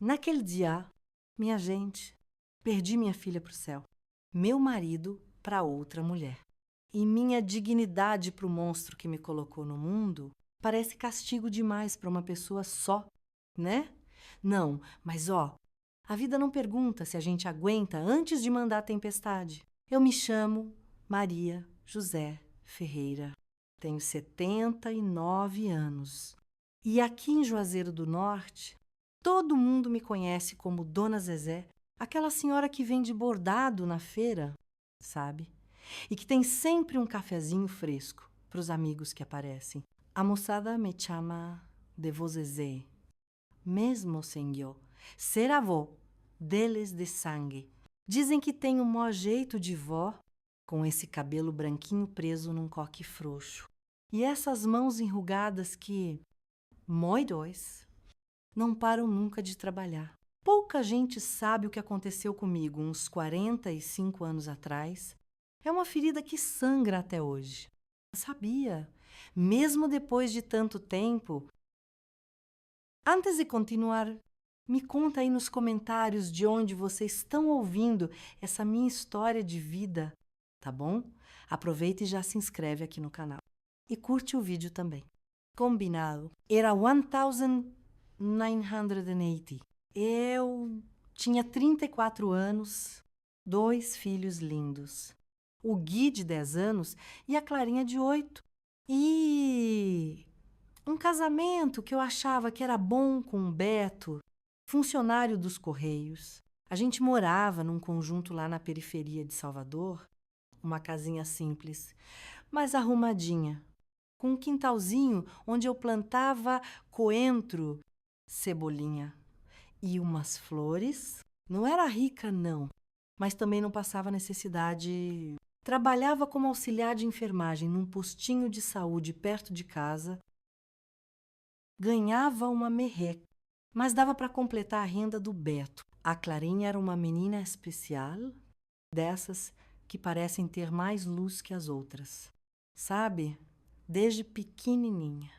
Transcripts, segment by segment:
Naquele dia, minha gente, perdi minha filha para o céu, meu marido para outra mulher. E minha dignidade para o monstro que me colocou no mundo parece castigo demais para uma pessoa só, né? Não, mas ó, a vida não pergunta se a gente aguenta antes de mandar a tempestade. Eu me chamo Maria José Ferreira. Tenho 79 anos. E aqui em Juazeiro do Norte, todo mundo me conhece como Dona Zezé, aquela senhora que vende bordado na feira, sabe? E que tem sempre um cafezinho fresco para os amigos que aparecem. A moçada me chama de vô Zezé, mesmo sem eu ser avó deles de sangue. Dizem que tenho o maior jeito de vó, com esse cabelo branquinho preso num coque frouxo. E essas mãos enrugadas que, mói dois, não param nunca de trabalhar. Pouca gente sabe o que aconteceu comigo uns 45 anos atrás. É uma ferida que sangra até hoje. Sabia? Mesmo depois de tanto tempo. Antes de continuar, me conta aí nos comentários de onde vocês estão ouvindo essa minha história de vida, tá bom? Aproveita e já se inscreve aqui no canal. E curte o vídeo também. Combinado. Era 1980. Eu tinha 34 anos, 2 filhos lindos. O Gui, de 10 anos, e a Clarinha, de 8. E um casamento que eu achava que era bom com o Beto, funcionário dos Correios. A gente morava num conjunto lá na periferia de Salvador, uma casinha simples, mas arrumadinha, com um quintalzinho onde eu plantava coentro, cebolinha e umas flores. Não era rica, não, mas também não passava necessidade. Trabalhava como auxiliar de enfermagem num postinho de saúde perto de casa. Ganhava uma merreca, mas dava para completar a renda do Beto. A Clarinha era uma menina especial, dessas que parecem ter mais luz que as outras. Sabe? Desde pequenininha.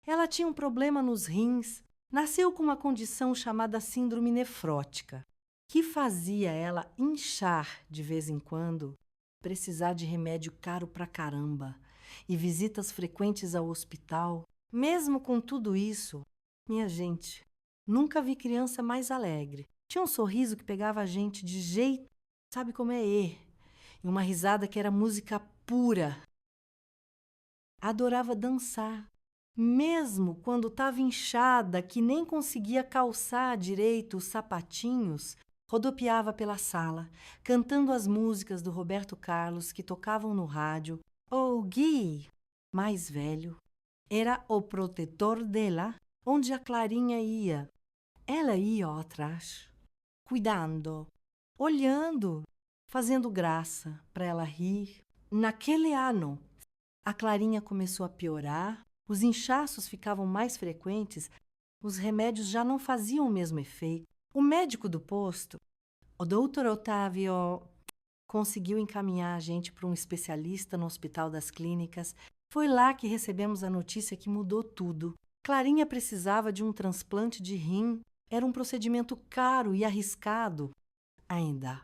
Ela tinha um problema nos rins, nasceu com uma condição chamada síndrome nefrótica, que fazia ela inchar de vez em quando, precisar de remédio caro pra caramba e visitas frequentes ao hospital. Mesmo com tudo isso, minha gente, nunca vi criança mais alegre. Tinha um sorriso que pegava a gente de jeito, sabe como é? E uma risada que era música pura. Adorava dançar, mesmo quando estava inchada, que nem conseguia calçar direito os sapatinhos. Rodopiava pela sala, cantando as músicas do Roberto Carlos que tocavam no rádio. O Gui, mais velho, era o protetor dela, onde a Clarinha ia. Ela ia ó, atrás, cuidando, olhando, fazendo graça para ela rir. Naquele ano, a Clarinha começou a piorar, os inchaços ficavam mais frequentes, os remédios já não faziam o mesmo efeito. O médico do posto, o doutor Otávio, conseguiu encaminhar a gente para um especialista no Hospital das Clínicas. Foi lá que recebemos a notícia que mudou tudo. Clarinha precisava de um transplante de rim. Era um procedimento caro e arriscado. Ainda.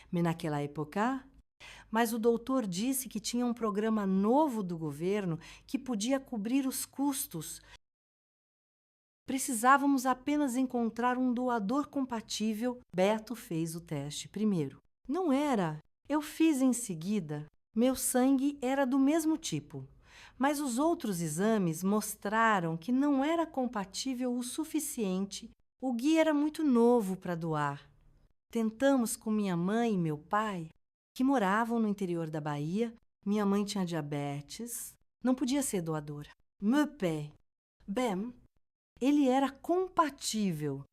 Mas naquela época, mas o doutor disse que tinha um programa novo do governo que podia cobrir os custos. Precisávamos apenas encontrar um doador compatível. Beto fez o teste primeiro. Não era. Eu fiz em seguida. Meu sangue era do mesmo tipo, mas os outros exames mostraram que não era compatível o suficiente. O Gui era muito novo para doar. Tentamos com minha mãe e meu pai, que moravam no interior da Bahia. Minha mãe tinha diabetes, não podia ser doadora. Meu pai, bem, ele era compatível,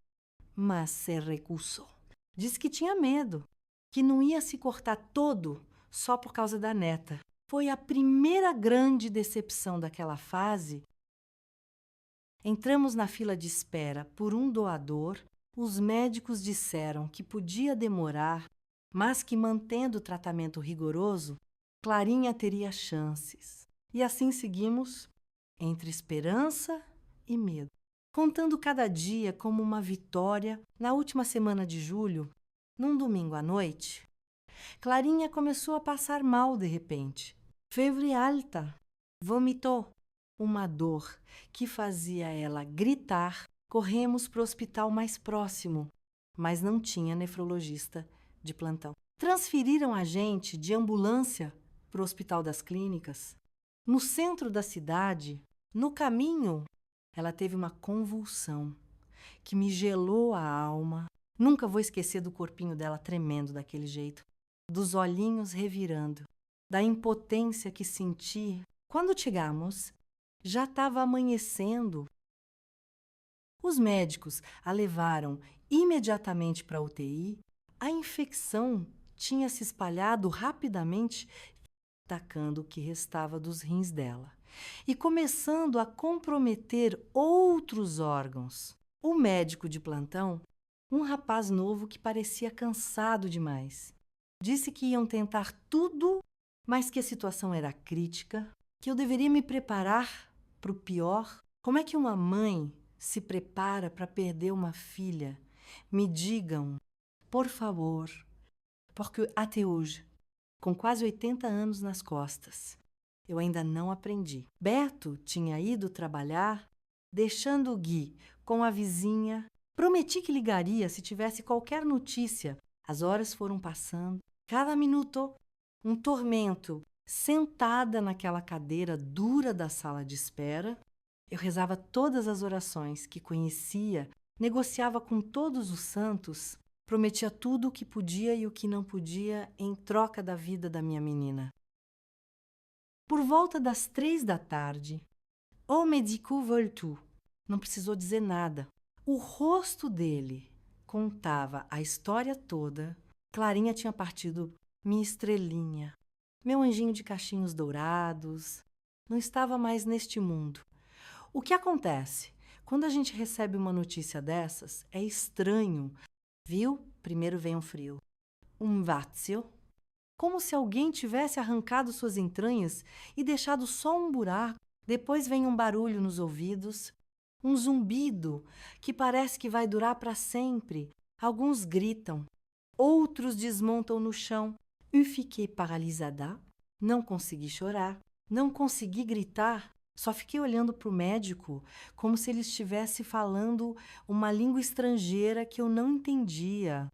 mas se recusou. Disse que tinha medo, que não ia se cortar todo só por causa da neta. Foi a primeira grande decepção daquela fase. Entramos na fila de espera por um doador. Os médicos disseram que podia demorar, mas que, mantendo o tratamento rigoroso, Clarinha teria chances. E assim seguimos, entre esperança e medo. contando cada dia como uma vitória. Na última semana de julho, num domingo à noite, Clarinha começou a passar mal de repente. Febre alta. Vomitou. Uma dor que fazia ela gritar. Corremos para o hospital mais próximo, mas não tinha nefrologista de plantão. Transferiram a gente de ambulância para o Hospital das Clínicas. No centro da cidade, no caminho, ela teve uma convulsão que me gelou a alma. Nunca vou esquecer do corpinho dela tremendo daquele jeito, dos olhinhos revirando, da impotência que senti. Quando chegamos, já estava amanhecendo. Os médicos a levaram imediatamente para a UTI. A infecção tinha se espalhado rapidamente, atacando o que restava dos rins dela e começando a comprometer outros órgãos. O médico de plantão, um rapaz novo que parecia cansado demais, disse que iam tentar tudo, mas que a situação era crítica, que eu deveria me preparar para o pior. Como é que uma mãe se prepara para perder uma filha? Me digam, por favor, porque até hoje, com quase 80 anos nas costas, eu ainda não aprendi. Beto tinha ido trabalhar, deixando o Gui com a vizinha. Prometi que ligaria se tivesse qualquer notícia. As horas foram passando, cada minuto um tormento. Sentada naquela cadeira dura da sala de espera, eu rezava todas as orações que conhecia, negociava com todos os santos, prometia tudo o que podia e o que não podia em troca da vida da minha menina. Por volta das 3 da tarde, o médico voltou. Não precisou dizer nada. O rosto dele contava a história toda. Clarinha tinha partido, minha estrelinha, meu anjinho de cachinhos dourados, não estava mais neste mundo. O que acontece? Quando a gente recebe uma notícia dessas, é estranho. Viu? Primeiro vem um frio. Um vazio. Como se alguém tivesse arrancado suas entranhas e deixado só um buraco. Depois vem um barulho nos ouvidos, um zumbido que parece que vai durar para sempre. Alguns gritam, outros desmontam no chão. Eu fiquei paralisada, não consegui chorar, não consegui gritar, só fiquei olhando para o médico como se ele estivesse falando uma língua estrangeira que eu não entendia.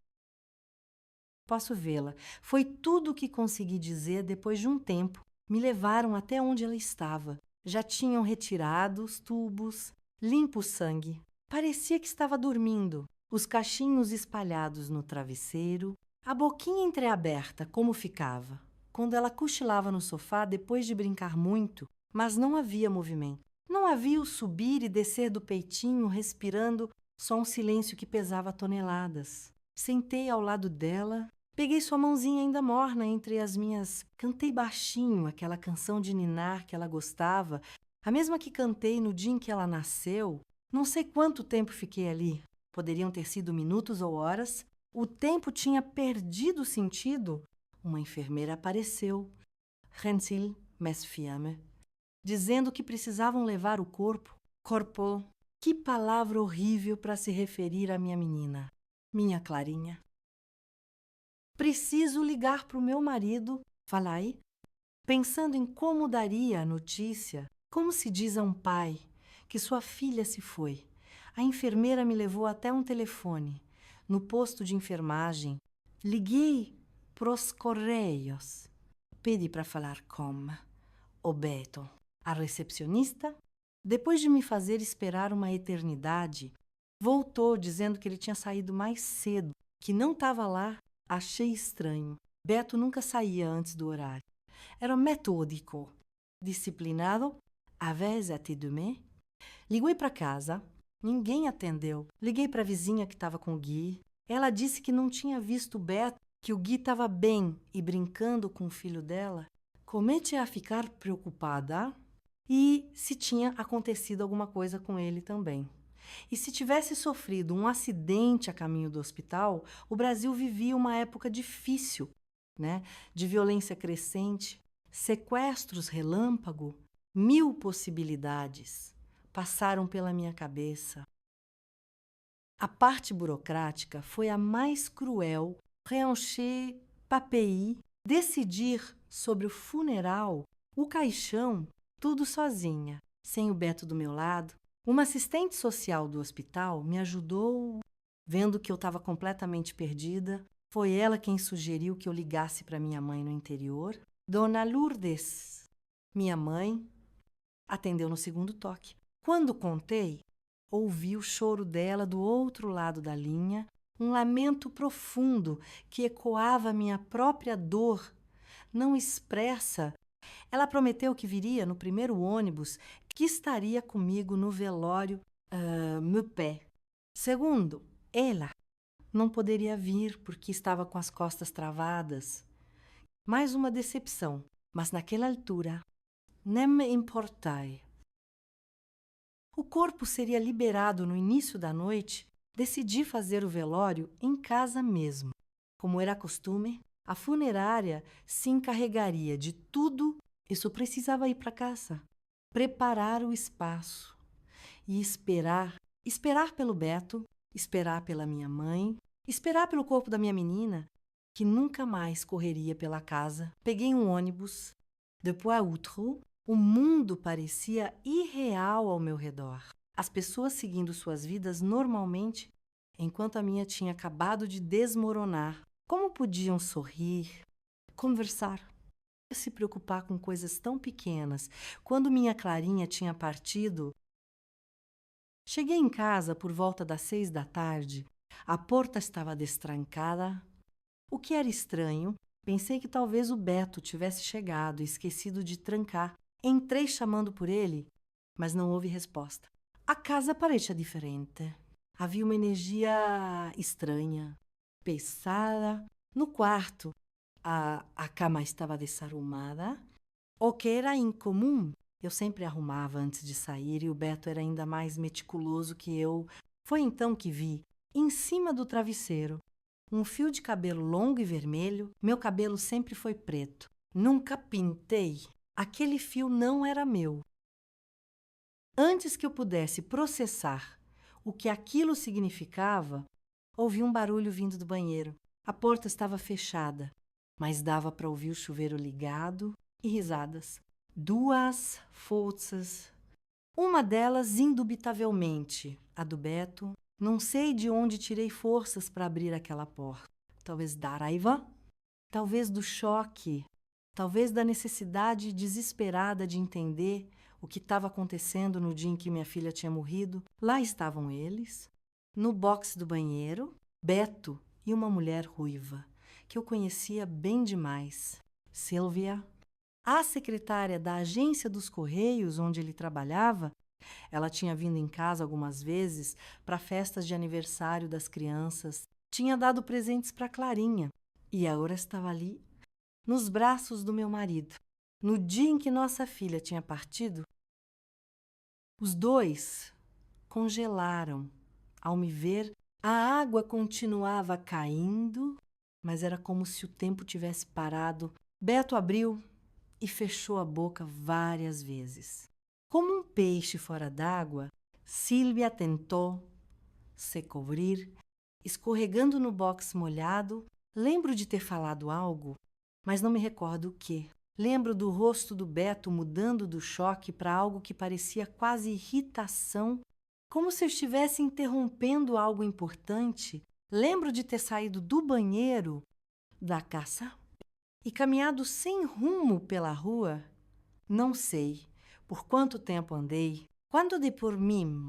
Posso vê-la. Foi tudo o que consegui dizer depois de um tempo. Me levaram até onde ela estava. Já tinham retirado os tubos, limpo o sangue. Parecia que estava dormindo. Os cachinhos espalhados no travesseiro, a boquinha entreaberta, como ficava. Quando ela cochilava no sofá depois de brincar muito, mas não havia movimento. Não havia o subir e descer do peitinho, respirando, só um silêncio que pesava toneladas. Sentei ao lado dela, peguei sua mãozinha ainda morna entre as minhas. Cantei baixinho aquela canção de ninar que ela gostava, a mesma que cantei no dia em que ela nasceu. Não sei quanto tempo fiquei ali. Poderiam ter sido minutos ou horas. O tempo tinha perdido o sentido. Uma enfermeira apareceu. Gentil, mesfiame, dizendo que precisavam levar o corpo. Corpo. Que palavra horrível para se referir à minha menina. Minha Clarinha. Preciso ligar para o meu marido, falai, pensando em como daria a notícia, como se diz a um pai que sua filha se foi. A enfermeira me levou até um telefone. No posto de enfermagem, liguei pros correios. Pedi para falar com o Beto. A recepcionista, depois de me fazer esperar uma eternidade, voltou dizendo que ele tinha saído mais cedo, que não estava lá. Achei estranho. Beto nunca saía antes do horário. Era metódico, disciplinado, avez até demain. Liguei para casa, ninguém atendeu. Liguei para a vizinha que estava com o Gui. Ela disse que não tinha visto o Beto, que o Gui estava bem e brincando com o filho dela. Comecei a ficar preocupada e se tinha acontecido alguma coisa com ele também. E se tivesse sofrido um acidente a caminho do hospital, o Brasil vivia uma época difícil, né? De violência crescente, sequestros relâmpago, 1000 possibilidades. passaram pela minha cabeça. A parte burocrática foi a mais cruel. Preencher papéis, decidir sobre o funeral, o caixão, tudo sozinha, sem o Beto do meu lado. Uma assistente social do hospital me ajudou, vendo que eu estava completamente perdida. Foi ela quem sugeriu que eu ligasse para minha mãe no interior. Dona Lourdes, minha mãe, atendeu no segundo toque. Quando contei, ouvi o choro dela do outro lado da linha, um lamento profundo que ecoava minha própria dor, não expressa. Ela prometeu que viria no primeiro ônibus, que estaria comigo no velório meu pé. Segundo, ela não poderia vir porque estava com as costas travadas. Mais uma decepção, mas naquela altura, nem me importai. O corpo seria liberado no início da noite. Decidi fazer o velório em casa mesmo. Como era costume, a funerária se encarregaria de tudo. Eu precisava ir para casa, preparar o espaço e esperar pelo Beto, esperar pela minha mãe, esperar pelo corpo da minha menina, que nunca mais correria pela casa. Peguei um ônibus. Depois outro, o mundo parecia irreal ao meu redor. As pessoas seguindo suas vidas normalmente, enquanto a minha tinha acabado de desmoronar. Como podiam sorrir, conversar, se preocupar com coisas tão pequenas? Quando minha Clarinha tinha partido, cheguei em casa por volta das 6 da tarde. A porta estava destrancada, o que era estranho. Pensei que talvez o Beto tivesse chegado e esquecido de trancar. Entrei chamando por ele, mas não houve resposta. A casa parecia diferente. Havia uma energia estranha, pesada. No quarto, a cama estava desarrumada. O que era incomum, eu sempre arrumava antes de sair e o Beto era ainda mais meticuloso que eu. Foi então que vi, em cima do travesseiro, um fio de cabelo longo e vermelho. Meu cabelo sempre foi preto. Nunca pintei. Aquele fio não era meu. Antes que eu pudesse processar o que aquilo significava, ouvi um barulho vindo do banheiro. A porta estava fechada, mas dava para ouvir o chuveiro ligado e risadas. 2 forças. Uma delas, indubitavelmente, a do Beto. Não sei de onde tirei forças para abrir aquela porta. Talvez da raiva, talvez do choque, talvez da necessidade desesperada de entender o que estava acontecendo no dia em que minha filha tinha morrido. Lá estavam eles, no box do banheiro, Beto e uma mulher ruiva, que eu conhecia bem demais, Silvia. A secretária da agência dos Correios, onde ele trabalhava, ela tinha vindo em casa algumas vezes para festas de aniversário das crianças. Tinha dado presentes para Clarinha e agora estava ali, nos braços do meu marido. No dia em que nossa filha tinha partido, os dois congelaram. Ao me ver, a água continuava caindo, mas era como se o tempo tivesse parado. Beto abriu e fechou a boca várias vezes. Como um peixe fora d'água, Sílvia tentou se cobrir, escorregando no box molhado. Lembro de ter falado algo, mas não me recordo o que. Lembro do rosto do Beto mudando do choque para algo que parecia quase irritação, como se eu estivesse interrompendo algo importante. Lembro de ter saído do banheiro da casa e caminhado sem rumo pela rua. Não sei por quanto tempo andei. Quando dei por mim,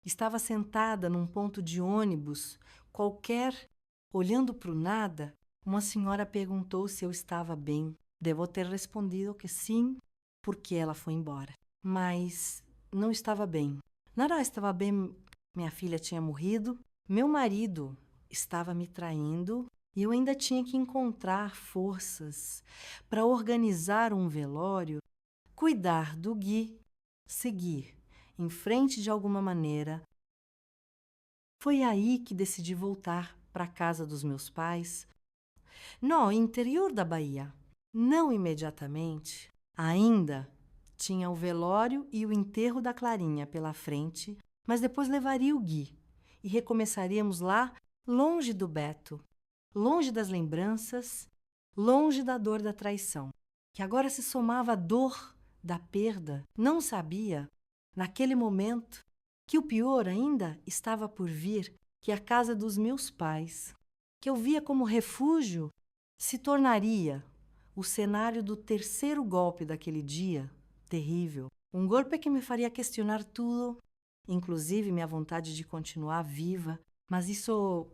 estava sentada num ponto de ônibus qualquer, olhando para o nada. Uma senhora perguntou se eu estava bem. Devo ter respondido que sim, porque ela foi embora. Mas não estava bem. Nada estava bem. Minha filha tinha morrido. Meu marido estava me traindo. E eu ainda tinha que encontrar forças para organizar um velório, cuidar do Gui, seguir em frente de alguma maneira. Foi aí que decidi voltar para a casa dos meus pais, no interior da Bahia. Não imediatamente, ainda Tinha o velório e o enterro da Clarinha pela frente, mas depois levaria o Gui e recomeçaríamos lá, longe do Beto, longe das lembranças, longe da dor da traição, que agora se somava à dor da perda. Não sabia, naquele momento, que o pior ainda estava por vir, que a casa dos meus pais, que eu via como refúgio, se tornaria o cenário do terceiro golpe daquele dia terrível. Um golpe que me faria questionar tudo, inclusive minha vontade de continuar viva. Mas isso,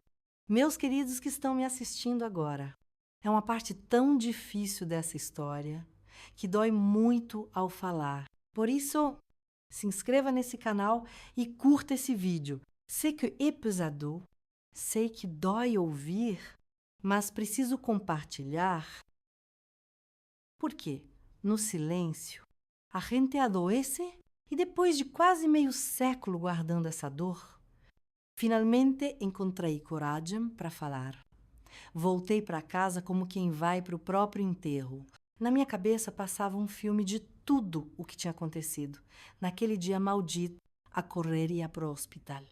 meus queridos que estão me assistindo agora, é uma parte tão difícil dessa história que dói muito ao falar. Por isso, se inscreva nesse canal e curta esse vídeo. Sei que é pesado, sei que dói ouvir, mas preciso compartilhar. Por quê? No silêncio, a gente adoece e depois de quase meio século guardando essa dor, finalmente encontrei coragem para falar. Voltei para casa como quem vai para o próprio enterro. Na minha cabeça passava um filme de tudo o que tinha acontecido naquele dia maldito, a correria para o hospital.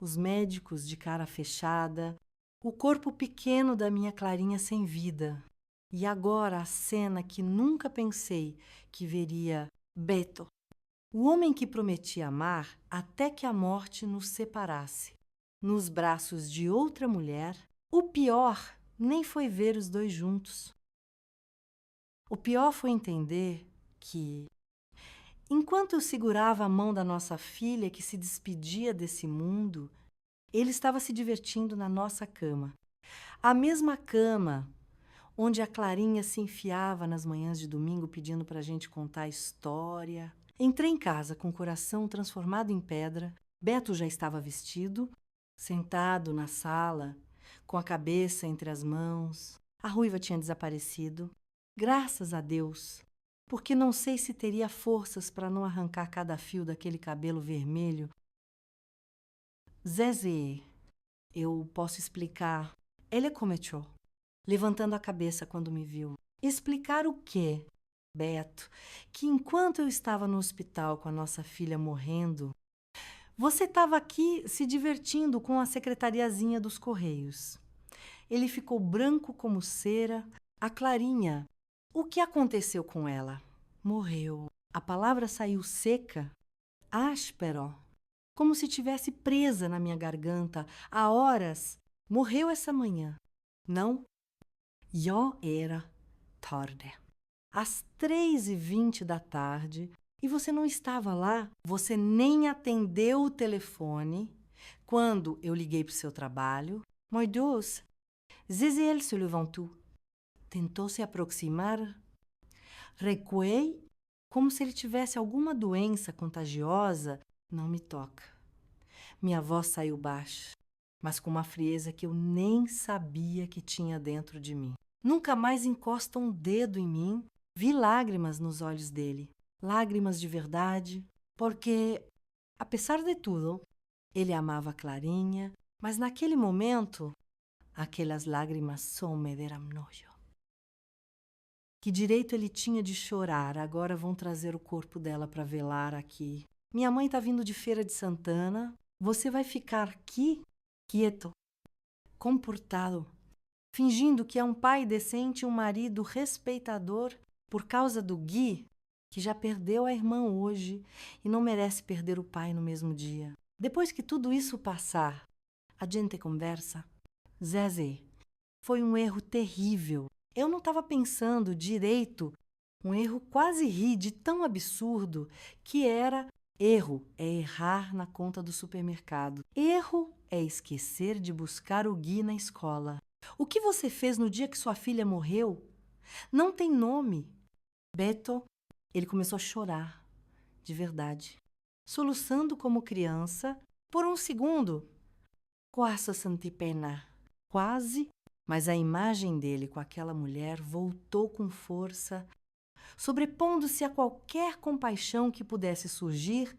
Os médicos de cara fechada, o corpo pequeno da minha Clarinha sem vida. E agora a cena que nunca pensei que veria: Beto, o homem que prometia amar até que a morte nos separasse. Nos braços de outra mulher, o pior nem foi ver os dois juntos. O pior foi entender que, enquanto eu segurava a mão da nossa filha que se despedia desse mundo, ele estava se divertindo na nossa cama. A mesma cama onde a Clarinha se enfiava nas manhãs de domingo pedindo para a gente contar a história. Entrei em casa com o coração transformado em pedra. Beto já estava vestido, sentado na sala, com a cabeça entre as mãos. A ruiva tinha desaparecido. Graças a Deus, porque não sei se teria forças para não arrancar cada fio daquele cabelo vermelho. Zezé, eu posso explicar. Ele começou, levantando a cabeça quando me viu. Explicar o quê? Beto, que enquanto eu estava no hospital com a nossa filha morrendo, você estava aqui se divertindo com a secretariazinha dos Correios. Ele ficou branco como cera. A Clarinha, o que aconteceu com ela? Morreu. A palavra saiu seca, áspero, como se tivesse presa na minha garganta há horas. Morreu essa manhã. Não, já era tarde. Às 3h20 da tarde, e você não estava lá, você nem atendeu o telefone quando eu liguei para o seu trabalho. Meu Deus, Zezé se levantou, tentou se aproximar, recuei, como se ele tivesse alguma doença contagiosa. Não me toca. Minha voz saiu baixa, mas com uma frieza que eu nem sabia que tinha dentro de mim. Nunca mais encosta um dedo em mim. Vi lágrimas nos olhos dele, lágrimas de verdade, porque, apesar de tudo, ele amava a Clarinha, mas naquele momento, aquelas lágrimas só me deram nojo. Que direito ele tinha de chorar? Agora vão trazer o corpo dela para velar aqui. Minha mãe está vindo de Feira de Santana. Você vai ficar aqui, quieto, comportado, fingindo que é um pai decente e um marido respeitador por causa do Gui, que já perdeu a irmã hoje e não merece perder o pai no mesmo dia. Depois que tudo isso passar, a gente conversa. Zezé, foi um erro terrível. Eu não estava pensando direito. Um erro, quase ri de tão absurdo que era. Erro é errar na conta do supermercado. Erro é esquecer de buscar o Gui na escola. O que você fez no dia que sua filha morreu não tem nome. Beto, ele começou a chorar, de verdade, soluçando como criança. Por um segundo, quase senti pena. Quase, mas a imagem dele com aquela mulher voltou com força, sobrepondo-se a qualquer compaixão que pudesse surgir.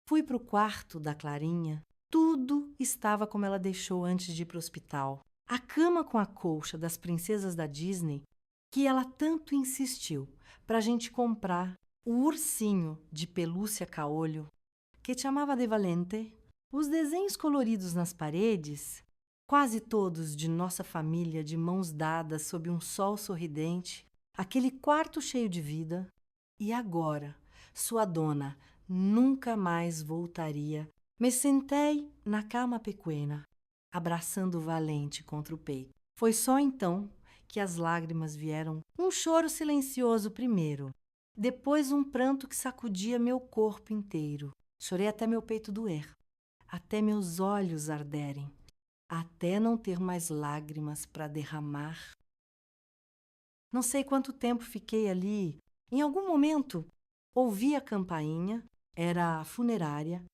Fui para o quarto da Clarinha. Tudo estava como ela deixou antes de ir para o hospital. A cama com a colcha das princesas da Disney, que ela tanto insistiu para a gente comprar o ursinho de pelúcia caolho, que chamava de Valente. Os desenhos coloridos nas paredes, quase todos de nossa família de mãos dadas sob um sol sorridente, aquele quarto cheio de vida. E agora, sua dona nunca mais voltaria. Me sentei na cama pequena, abraçando o Valente contra o peito. Foi só então que as lágrimas vieram. Um choro silencioso primeiro, depois um pranto que sacudia meu corpo inteiro. Chorei até meu peito doer, até meus olhos arderem, até não ter mais lágrimas para derramar. Não sei quanto tempo fiquei ali. Em algum momento, ouvi a campainha, era a funerária,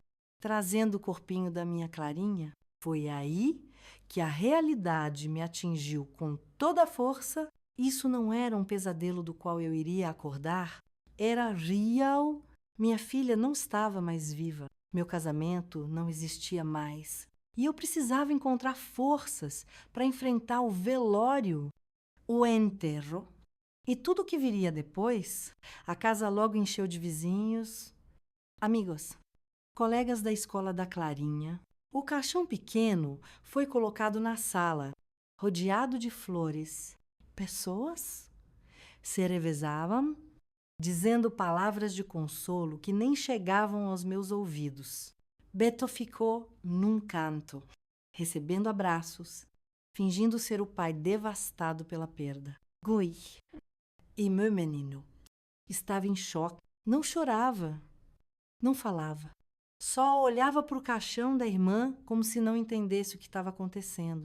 trazendo o corpinho da minha Clarinha. Foi aí que a realidade me atingiu com toda a força. Isso não era um pesadelo do qual eu iria acordar, era real. Minha filha não estava mais viva, meu casamento não existia mais. E eu precisava encontrar forças para enfrentar o velório, o enterro. E tudo o que viria depois, a casa logo encheu de vizinhos, amigos, colegas da escola da Clarinha. O caixão pequeno foi colocado na sala, rodeado de flores. Pessoas se revezavam, dizendo palavras de consolo que nem chegavam aos meus ouvidos. Beto ficou num canto, recebendo abraços, fingindo ser o pai devastado pela perda. Gui, e meu menino, estava em choque. Não chorava, não falava. Só olhava para o caixão da irmã como se não entendesse o que estava acontecendo.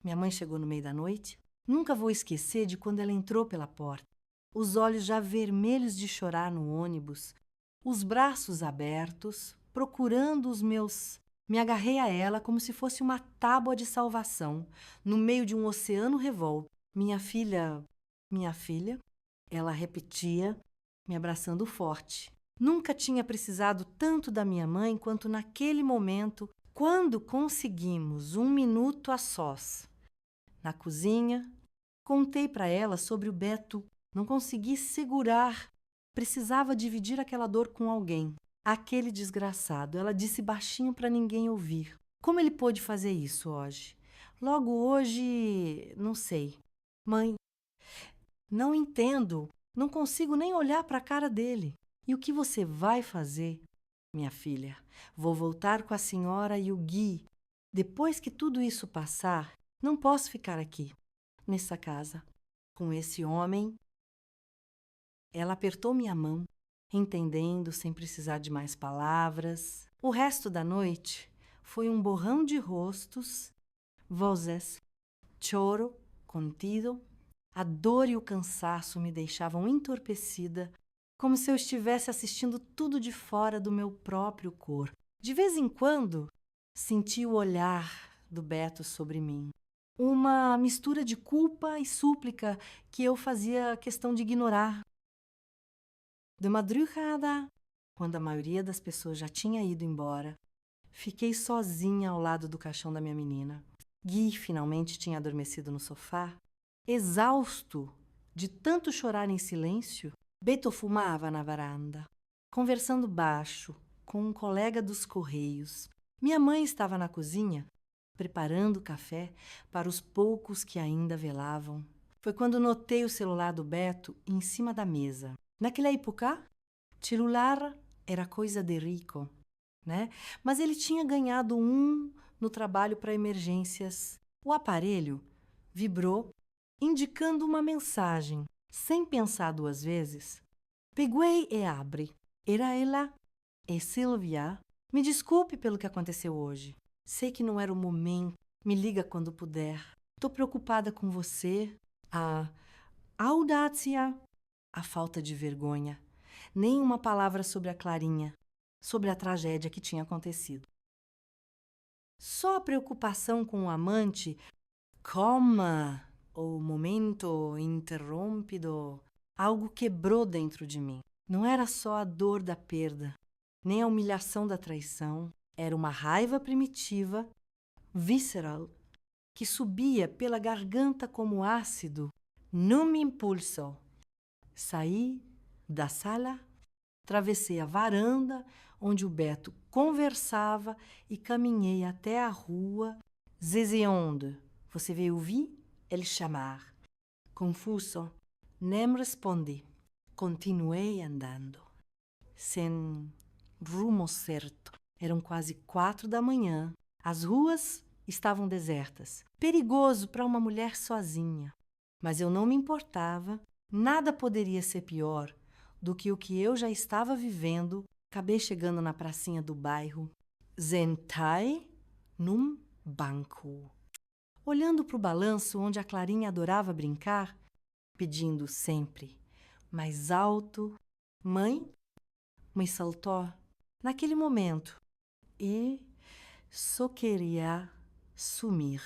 Minha mãe chegou no meio da noite. Nunca vou esquecer de quando ela entrou pela porta. Os olhos já vermelhos de chorar no ônibus, os braços abertos, procurando os meus. Me agarrei a ela como se fosse uma tábua de salvação, no meio de um oceano revolto. Minha filha, ela repetia, me abraçando forte. Nunca tinha precisado tanto da minha mãe quanto naquele momento, quando conseguimos um minuto a sós. Na cozinha, contei para ela sobre o Beto. Não consegui segurar. Precisava dividir aquela dor com alguém. Aquele desgraçado. Ela disse baixinho para ninguém ouvir. Como ele pôde fazer isso hoje? Logo hoje, não sei. Mãe, não entendo. Não consigo nem olhar para a cara dele. E o que você vai fazer, minha filha? Vou voltar com a senhora e o Gui. Depois que tudo isso passar, não posso ficar aqui, nessa casa, com esse homem. Ela apertou minha mão, entendendo sem precisar de mais palavras. O resto da noite foi um borrão de rostos, vozes, choro contido. A dor e o cansaço me deixavam entorpecida, como se eu estivesse assistindo tudo de fora do meu próprio corpo. De vez em quando, senti o olhar do Beto sobre mim. Uma mistura de culpa e súplica que eu fazia questão de ignorar. De madrugada, quando a maioria das pessoas já tinha ido embora, fiquei sozinha ao lado do caixão da minha menina. Gui finalmente tinha adormecido no sofá. Exausto de tanto chorar em silêncio, Beto fumava na varanda, conversando baixo com um colega dos Correios. Minha mãe estava na cozinha, preparando café para os poucos que ainda velavam. Foi quando notei o celular do Beto em cima da mesa. Naquela época, celular era coisa de rico, né? Mas ele tinha ganhado um no trabalho para emergências. O aparelho vibrou, indicando uma mensagem. Sem pensar duas vezes, peguei e abri. Era ela. É Silvia. Me desculpe pelo que aconteceu hoje. Sei que não era o momento. Me liga quando puder. Estou preocupada com você. A audácia, a falta de vergonha. Nem uma palavra sobre a Clarinha, sobre a tragédia que tinha acontecido. Só a preocupação com o amante, como o momento interrompido, algo quebrou dentro de mim. Não era só a dor da perda, nem a humilhação da traição. Era uma raiva primitiva, visceral, que subia pela garganta como ácido, num impulso. Saí da sala, atravessei a varanda onde o Beto conversava e caminhei até a rua Zézéonde. Você veio ouvir? Ele chamar. Confuso, nem respondi. Continuei andando, sem rumo certo. Eram quase 4 da manhã. As ruas estavam desertas. Perigoso para uma mulher sozinha. Mas eu não me importava. Nada poderia ser pior do que o que eu já estava vivendo. Acabei chegando na pracinha do bairro. Sentai num banco. Olhando para o balanço onde a Clarinha adorava brincar, pedindo sempre mais alto, mãe, me saltou naquele momento e só queria sumir.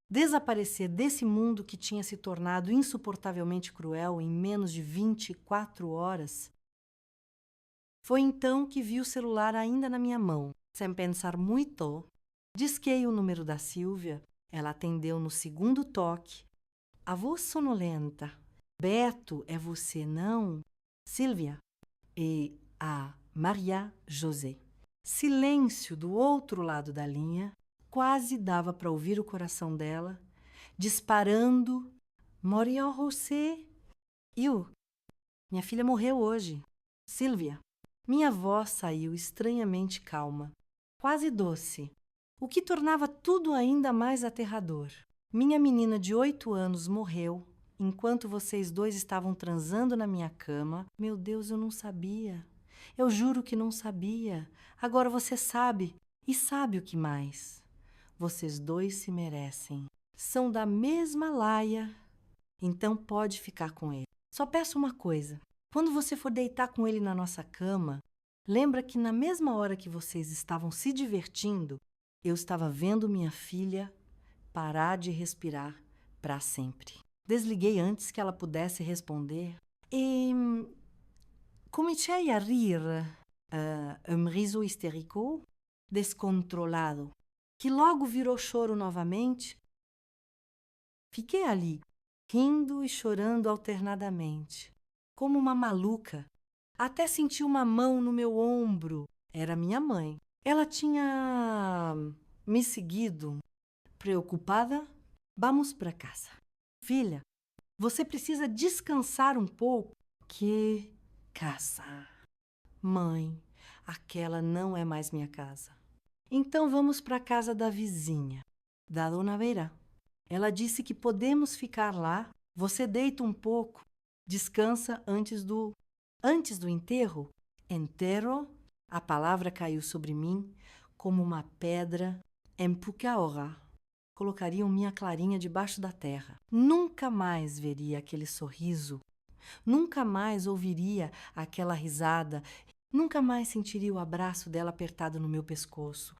Desaparecer desse mundo que tinha se tornado insuportavelmente cruel em menos de 24 horas. Foi então que vi o celular ainda na minha mão. Sem pensar muito, disquei o número da Silvia. Ela atendeu no segundo toque. A voz sonolenta. Beto, é você, não? Silvia. E a Maria José. Silêncio do outro lado da linha. Quase dava para ouvir o coração dela disparando. Morió José. Minha filha morreu hoje. Silvia. Minha voz saiu estranhamente calma, quase doce, o que tornava tudo ainda mais aterrador. Minha menina de 8 anos morreu enquanto vocês dois estavam transando na minha cama. Meu Deus, eu não sabia. Eu juro que não sabia. Agora você sabe, e sabe o que mais. Vocês dois se merecem. São da mesma laia, então pode ficar com ele. Só peço uma coisa. Quando você for deitar com ele na nossa cama, lembra que na mesma hora que vocês estavam se divertindo, eu estava vendo minha filha parar de respirar para sempre. Desliguei antes que ela pudesse responder. E comecei a rir, um riso histérico, descontrolado, que logo virou choro novamente. Fiquei ali, rindo e chorando alternadamente, como uma maluca. Até senti uma mão no meu ombro. Era minha mãe. Ela tinha me seguido. Preocupada? Vamos para casa. Filha, você precisa descansar um pouco. Que casa? Mãe, aquela não é mais minha casa. Então vamos para a casa da vizinha, da Dona Vera. Ela disse que podemos ficar lá. Você deita um pouco, descansa antes do enterro. Enterro, a palavra caiu sobre mim como uma pedra. Empucaora. Colocariam minha Clarinha debaixo da terra. Nunca mais veria aquele sorriso. Nunca mais ouviria aquela risada. Nunca mais sentiria o abraço dela apertado no meu pescoço.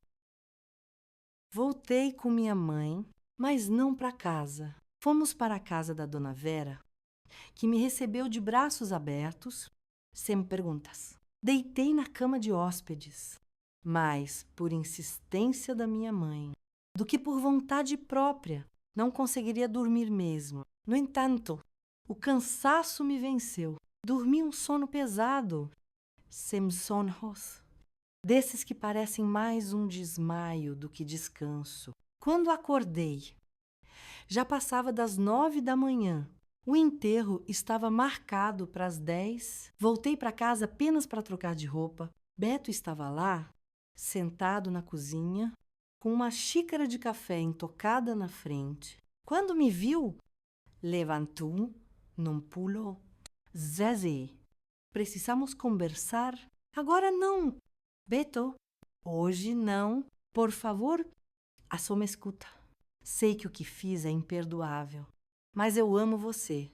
Voltei com minha mãe, mas não para casa. Fomos para a casa da Dona Vera, que me recebeu de braços abertos, sem perguntas. Deitei na cama de hóspedes, mas por insistência da minha mãe, do que por vontade própria. Não conseguiria dormir mesmo. No entanto, o cansaço me venceu. Dormi um sono pesado, sem sonhos, desses que parecem mais um desmaio do que descanso. Quando acordei, já passava das 9 da manhã. O enterro estava marcado para as 10. Voltei para casa apenas para trocar de roupa. Beto estava lá, sentado na cozinha, com uma xícara de café intocada na frente. Quando me viu, levantou num pulo. Zezé, precisamos conversar? Agora não. Beto, hoje não. Por favor, só me escuta. Sei que o que fiz é imperdoável, mas eu amo você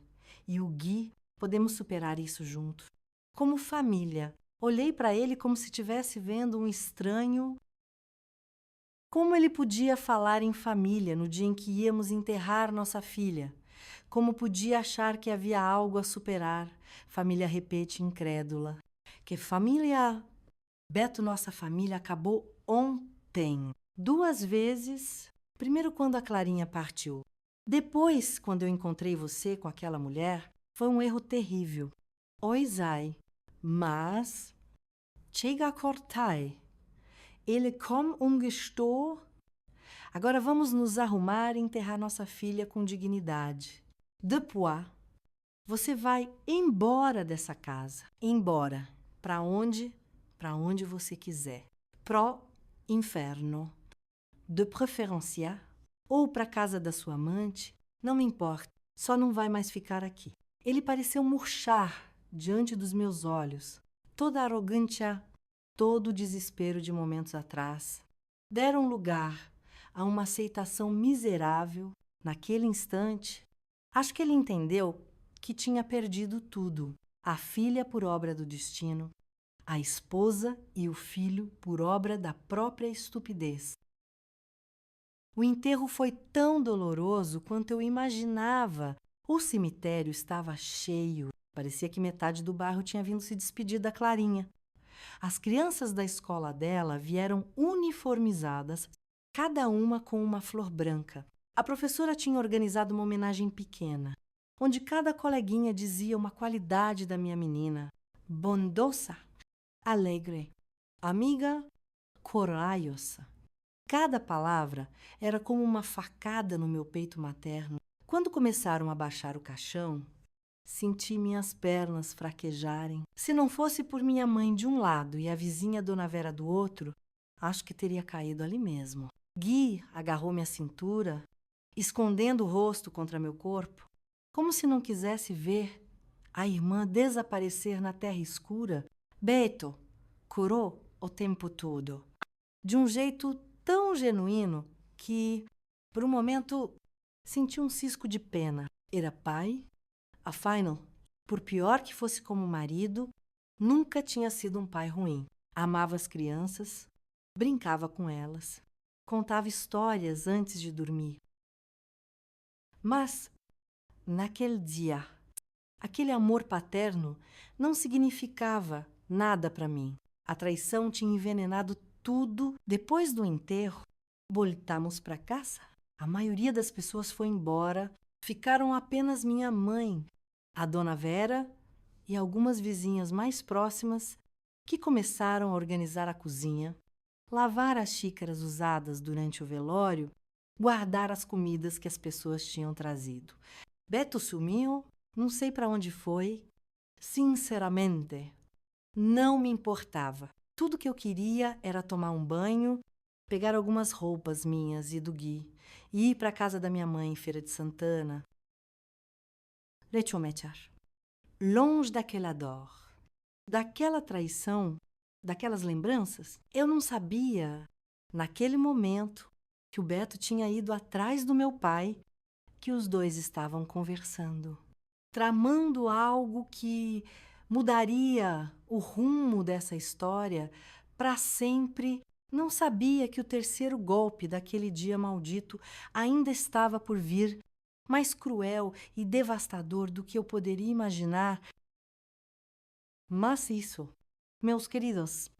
e o Gui. Podemos superar isso juntos. Como família, olhei para ele como se estivesse vendo um estranho. Como ele podia falar em família no dia em que íamos enterrar nossa filha? Como podia achar que havia algo a superar? Família repete incrédula. Que família? Beto, nossa família acabou ontem. 2 vezes. Primeiro quando a Clarinha partiu. Depois, quando eu encontrei você com aquela mulher, foi um erro terrível. Oi, Zai, mas chega a cortai. Ele come gestor. Agora vamos nos arrumar e enterrar nossa filha com dignidade. Depois, você vai embora dessa casa. Embora. Para onde? Para onde você quiser. Pro inferno. De preferência, ou para a casa da sua amante, não me importa, só não vai mais ficar aqui. Ele pareceu murchar diante dos meus olhos. Toda a arrogância, todo o desespero de momentos atrás deram lugar a uma aceitação miserável. Naquele instante, acho que ele entendeu que tinha perdido tudo: a filha por obra do destino, a esposa e o filho por obra da própria estupidez. O enterro foi tão doloroso quanto eu imaginava. O cemitério estava cheio. Parecia que metade do bairro tinha vindo se despedir da Clarinha. As crianças da escola dela vieram uniformizadas, cada uma com uma flor branca. A professora tinha organizado uma homenagem pequena, onde cada coleguinha dizia uma qualidade da minha menina: bondosa, alegre, amiga, corajosa. Cada palavra era como uma facada no meu peito materno. Quando começaram a baixar o caixão, senti minhas pernas fraquejarem. Se não fosse por minha mãe de um lado e a vizinha Dona Vera do outro, acho que teria caído ali mesmo. Gui agarrou minha cintura, escondendo o rosto contra meu corpo, como se não quisesse ver a irmã desaparecer na terra escura. Beto curou o tempo todo, de um jeito tão genuíno que, por um momento, senti um cisco de pena. Era pai, afinal, por pior que fosse como marido, nunca tinha sido um pai ruim. Amava as crianças, brincava com elas, contava histórias antes de dormir. Mas, naquele dia, aquele amor paterno não significava nada para mim. A traição tinha envenenado tudo. Depois do enterro, voltamos para casa. A maioria das pessoas foi embora. Ficaram apenas minha mãe, a Dona Vera e algumas vizinhas mais próximas que começaram a organizar a cozinha, lavar as xícaras usadas durante o velório, guardar as comidas que as pessoas tinham trazido. Beto sumiu, não sei para onde foi. Sinceramente, não me importava. Tudo que eu queria era tomar um banho, pegar algumas roupas minhas e do Gui e ir para a casa da minha mãe em Feira de Santana. Letchomechar. Longe daquela dor, daquela traição, daquelas lembranças, eu não sabia, naquele momento, que o Beto tinha ido atrás do meu pai, que os dois estavam conversando, tramando algo que mudaria o rumo dessa história para sempre. Não sabia que o terceiro golpe daquele dia maldito ainda estava por vir, mais cruel e devastador do que eu poderia imaginar. Mas isso, meus queridos,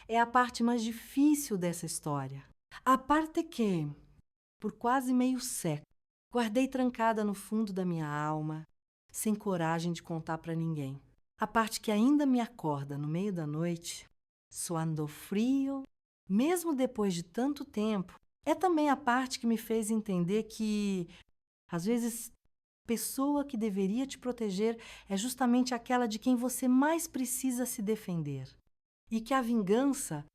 é a parte mais difícil dessa história. A parte que, por quase meio século, guardei trancada no fundo da minha alma, sem coragem de contar para ninguém. A parte que ainda me acorda no meio da noite, suando frio, mesmo depois de tanto tempo, é também a parte que me fez entender que, às vezes, a pessoa que deveria te proteger é justamente aquela de quem você mais precisa se defender. E que a vingança,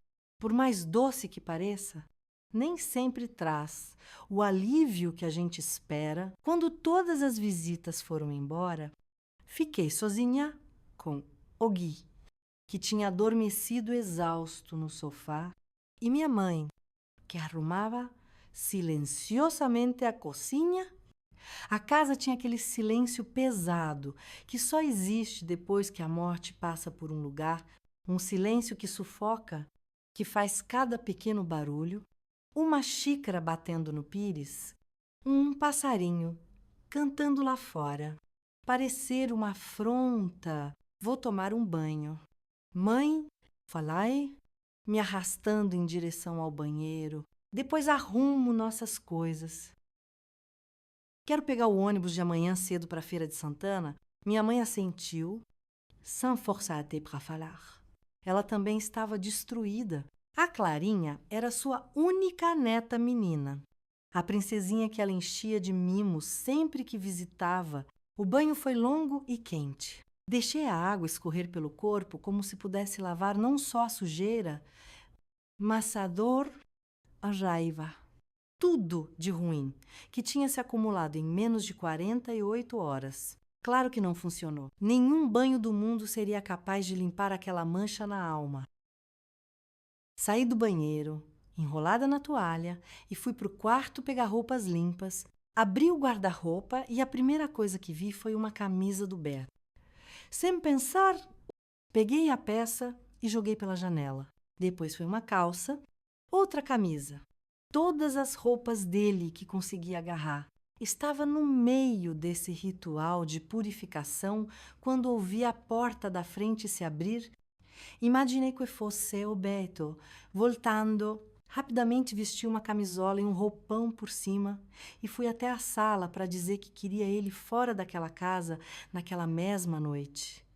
por mais doce que pareça, nem sempre traz o alívio que a gente espera. Quando todas as visitas foram embora, fiquei sozinha com o Gui, que tinha adormecido exausto no sofá, e minha mãe, que arrumava silenciosamente a cozinha. A casa tinha aquele silêncio pesado que só existe depois que a morte passa por um lugar, um silêncio que sufoca, que faz cada pequeno barulho, uma xícara batendo no pires, um passarinho cantando lá fora. Parecer uma afronta. Vou tomar um banho. Mãe, falai, me arrastando em direção ao banheiro. Depois arrumo nossas coisas. Quero pegar o ônibus de amanhã cedo para a Feira de Santana. Minha mãe assentiu, sans forçate para falar. Ela também estava destruída. A Clarinha era sua única neta menina. A princesinha que ela enchia de mimos sempre que visitava. O banho foi longo e quente. Deixei a água escorrer pelo corpo como se pudesse lavar não só a sujeira, mas a dor, a raiva. Tudo de ruim que tinha se acumulado em menos de 48 horas. Claro que não funcionou. Nenhum banho do mundo seria capaz de limpar aquela mancha na alma. Saí do banheiro, enrolada na toalha, e fui para o quarto pegar roupas limpas. Abri o guarda-roupa e a primeira coisa que vi foi uma camisa do Bert. Sem pensar, peguei a peça e joguei pela janela. Depois foi uma calça, outra camisa. Todas as roupas dele que consegui agarrar. Estava no meio desse ritual de purificação quando ouvi a porta da frente se abrir. Imaginei que fosse o Beto, voltando. Rapidamente vesti uma camisola e um roupão por cima e fui até a sala para dizer que queria ele fora daquela casa naquela mesma noite.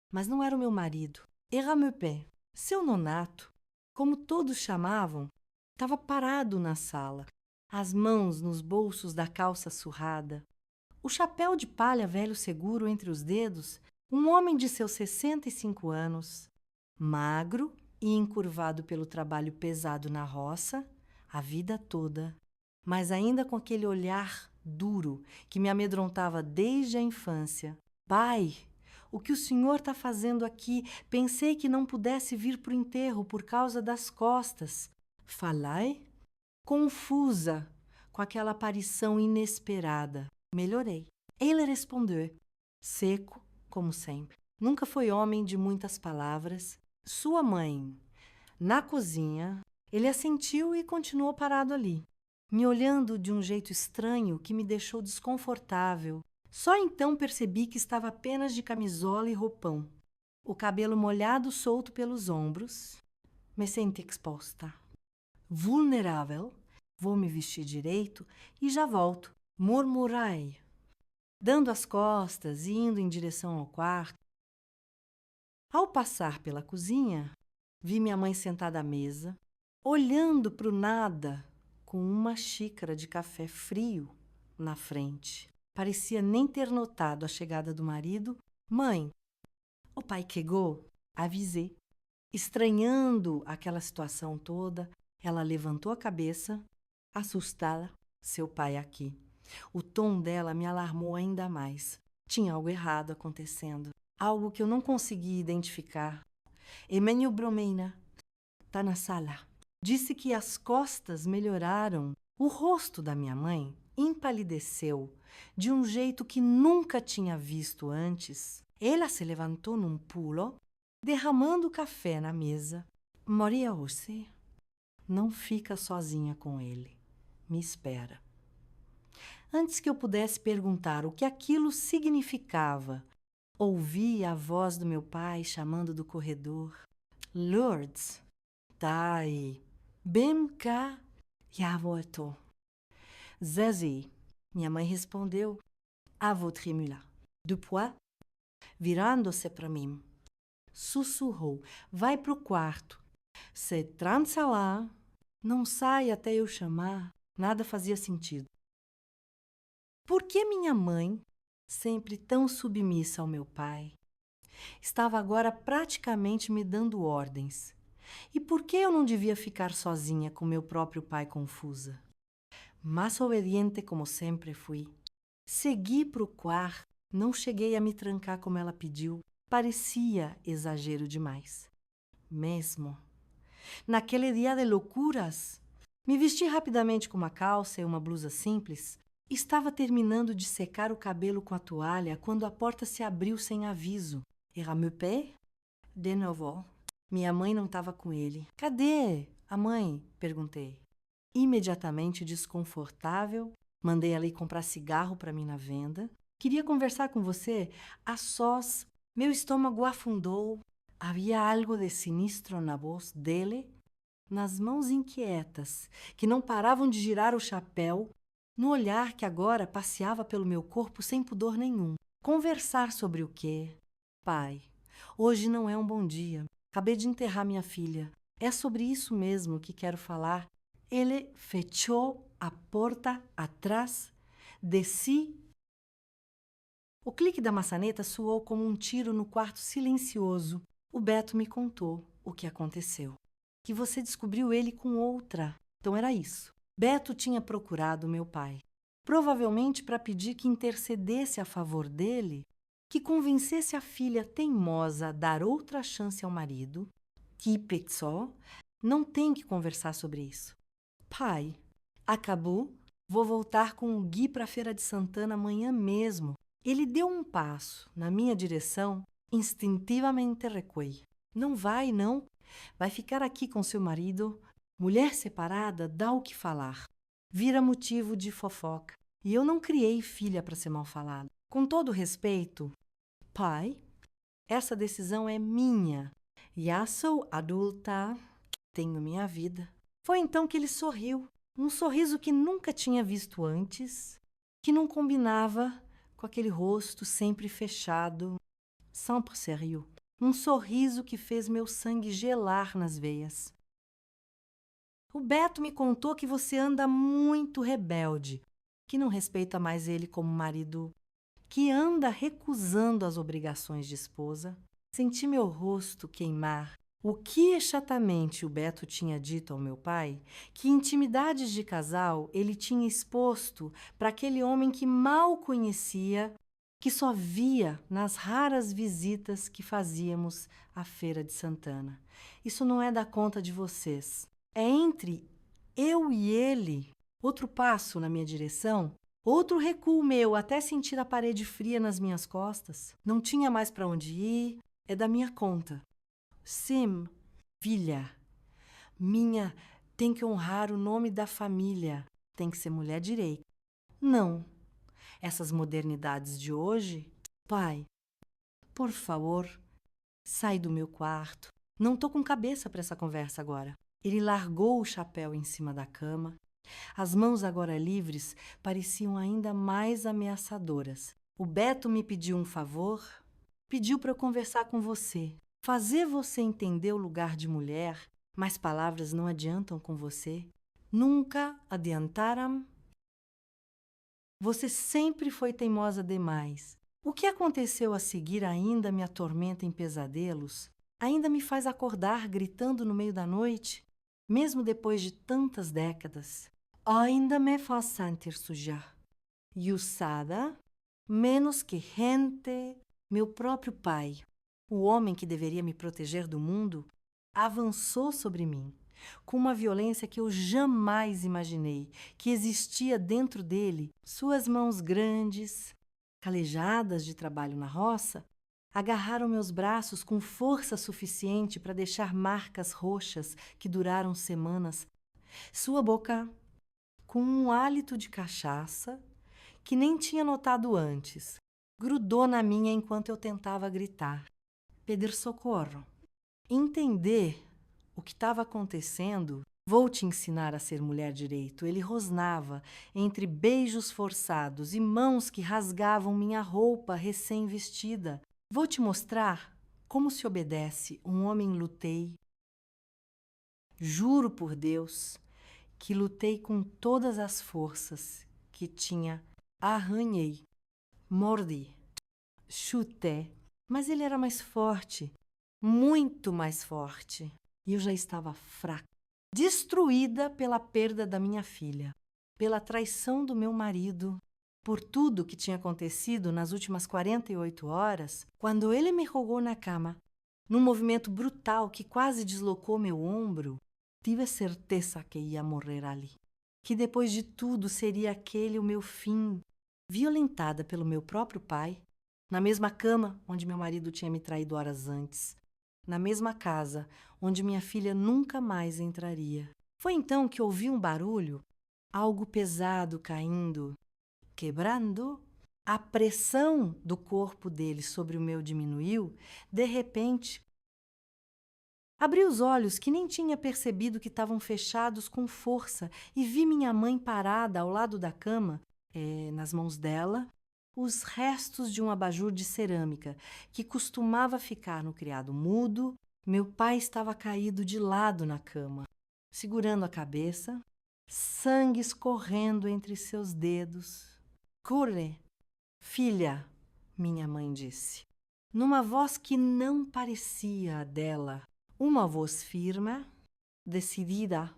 Mas não era o meu marido. Era meu pé. Seu nonato, como todos chamavam, estava parado na sala, as mãos nos bolsos da calça surrada, o chapéu de palha velho seguro entre os dedos, um homem de seus 65 anos, magro e encurvado pelo trabalho pesado na roça, a vida toda, mas ainda com aquele olhar duro que me amedrontava desde a infância. Pai, o que o senhor está fazendo aqui? Pensei que não pudesse vir para o enterro por causa das costas. Falei, confusa com aquela aparição inesperada. Melhorei. Ele respondeu, seco, como sempre. Nunca foi homem de muitas palavras. Sua mãe, na cozinha, ele assentiu e continuou parado ali, me olhando de um jeito estranho que me deixou desconfortável. Só então percebi que estava apenas de camisola e roupão, o cabelo molhado solto pelos ombros. Me senti exposta. Vulnerável, vou me vestir direito e já volto. Murmurai, dando as costas e indo em direção ao quarto. Ao passar pela cozinha, vi minha mãe sentada à mesa, olhando para o nada, com uma xícara de café frio na frente. Parecia nem ter notado a chegada do marido. Mãe, o pai chegou? Avisei. Estranhando aquela situação toda, ela levantou a cabeça, assustada. Seu pai aqui. O tom dela me alarmou ainda mais. Tinha algo errado acontecendo. Algo que eu não conseguia identificar. Emmanuel Bromeina está na sala. Disse que as costas melhoraram. O rosto da minha mãe empalideceu de um jeito que nunca tinha visto antes. Ela se levantou num pulo, derramando café na mesa. Maria José não fica sozinha com ele. Me espera. Antes que eu pudesse perguntar o que aquilo significava, ouvi a voz do meu pai chamando do corredor. Lourdes, tá aí. Bem cá, já voltou. Zazie, minha mãe respondeu, à votre émula. Depois, virando-se para mim, sussurrou, vai pro quarto. Se trança lá, não sai até eu chamar. Nada fazia sentido. Por que minha mãe, sempre tão submissa ao meu pai, estava agora praticamente me dando ordens? E por que eu não devia ficar sozinha com meu próprio pai confusa? Mas obediente como sempre fui. Segui para o quarto, não cheguei a me trancar como ela pediu. Parecia exagero demais. Mesmo. Naquele dia de loucuras, me vesti rapidamente com uma calça e uma blusa simples. Estava terminando de secar o cabelo com a toalha quando a porta se abriu sem aviso. Era meu pé? De novo. Minha mãe não estava com ele. Cadê a mãe? Perguntei. Imediatamente desconfortável, mandei ela ir comprar cigarro para mim na venda. Queria conversar com você. A sós, meu estômago afundou. Havia algo de sinistro na voz dele, nas mãos inquietas, que não paravam de girar o chapéu, no olhar que agora passeava pelo meu corpo sem pudor nenhum. Conversar sobre o quê? Pai, hoje não é um bom dia. Acabei de enterrar minha filha. É sobre isso mesmo que quero falar. Ele fechou a porta atrás de si. O clique da maçaneta soou como um tiro no quarto silencioso. O Beto me contou o que aconteceu. Que você descobriu ele com outra. Então era isso. Beto tinha procurado meu pai. Provavelmente para pedir que intercedesse a favor dele, que convencesse a filha teimosa a dar outra chance ao marido, que Pexó não tem que conversar sobre isso. Pai, acabou. Vou voltar com o Gui para a Feira de Santana amanhã mesmo. Ele deu um passo na minha direção, instintivamente recuei. Não vai, não. Vai ficar aqui com seu marido. Mulher separada dá o que falar. Vira motivo de fofoca. E eu não criei filha para ser mal falada. Com todo respeito, pai, essa decisão é minha. Já sou adulta, tenho minha vida. Foi então que ele sorriu. Um sorriso que nunca tinha visto antes, que não combinava com aquele rosto sempre fechado, sempre sério. Um sorriso que fez meu sangue gelar nas veias. O Beto me contou que você anda muito rebelde, que não respeita mais ele como marido, que anda recusando as obrigações de esposa. Senti meu rosto queimar. O que exatamente o Beto tinha dito ao meu pai? Que intimidades de casal ele tinha exposto para aquele homem que mal conhecia, que só via nas raras visitas que fazíamos à Feira de Santana. Isso não é da conta de vocês. É entre eu e ele. Outro passo na minha direção, outro recuo meu até sentir a parede fria nas minhas costas. Não tinha mais para onde ir, é da minha conta. Sim, filha, minha tem que honrar o nome da família, tem que ser mulher direita. Não, essas modernidades de hoje, pai, por favor, sai do meu quarto. Não tô com cabeça para essa conversa agora. Ele largou o chapéu em cima da cama. As mãos agora livres pareciam ainda mais ameaçadoras. O Beto me pediu um favor, pediu para eu conversar com você. Fazer você entender o lugar de mulher, mas palavras não adiantam com você. Nunca adiantaram. Você sempre foi teimosa demais. O que aconteceu a seguir ainda me atormenta em pesadelos, ainda me faz acordar gritando no meio da noite, mesmo depois de tantas décadas. Ainda me faz sentir suja e usada, menos que gente, meu próprio pai. O homem que deveria me proteger do mundo avançou sobre mim com uma violência que eu jamais imaginei que existia dentro dele. Suas mãos grandes, calejadas de trabalho na roça, agarraram meus braços com força suficiente para deixar marcas roxas que duraram semanas. Sua boca, com um hálito de cachaça que nem tinha notado antes, grudou na minha enquanto eu tentava gritar. Pedir socorro. Entender o que estava acontecendo. Vou te ensinar a ser mulher direito. Ele rosnava entre beijos forçados e mãos que rasgavam minha roupa recém-vestida. Vou te mostrar como se obedece um homem. Lutei. Juro por Deus que lutei com todas as forças que tinha. Arranhei, mordi, chutei. Mas ele era mais forte, muito mais forte. E eu já estava fraca, destruída pela perda da minha filha, pela traição do meu marido, por tudo que tinha acontecido nas últimas 48 horas, quando ele me jogou na cama, num movimento brutal que quase deslocou meu ombro. Tive certeza que ia morrer ali, que depois de tudo seria aquele o meu fim, violentada pelo meu próprio pai, na mesma cama onde meu marido tinha me traído horas antes, na mesma casa onde minha filha nunca mais entraria. Foi então que ouvi um barulho, algo pesado caindo, quebrando. A pressão do corpo dele sobre o meu diminuiu. De repente, abri os olhos que nem tinha percebido que estavam fechados com força e vi minha mãe parada ao lado da cama, nas mãos dela, os restos de um abajur de cerâmica que costumava ficar no criado mudo. Meu pai estava caído de lado na cama, segurando a cabeça, sangue escorrendo entre seus dedos. Corre, filha, minha mãe disse, numa voz que não parecia a dela, uma voz firme, decidida,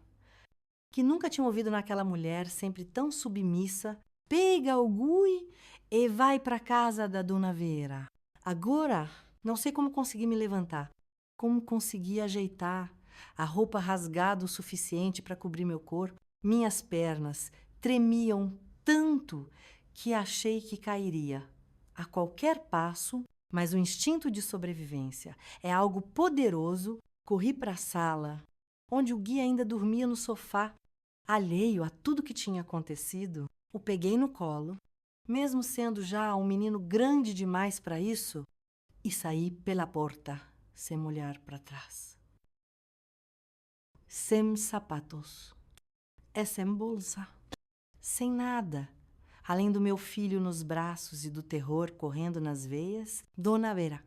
que nunca tinha ouvido naquela mulher sempre tão submissa. Pega o Gui e vai para casa da Dona Vera. Agora, não sei como consegui me levantar, como consegui ajeitar a roupa rasgada o suficiente para cobrir meu corpo. Minhas pernas tremiam tanto que achei que cairia a qualquer passo, mas o instinto de sobrevivência é algo poderoso. Corri para a sala, onde o Gui ainda dormia no sofá, alheio a tudo que tinha acontecido. O peguei no colo, mesmo sendo já um menino grande demais para isso, e saí pela porta, sem olhar para trás. Sem sapatos, sem bolsa, sem nada, além do meu filho nos braços e do terror correndo nas veias. Dona Vera,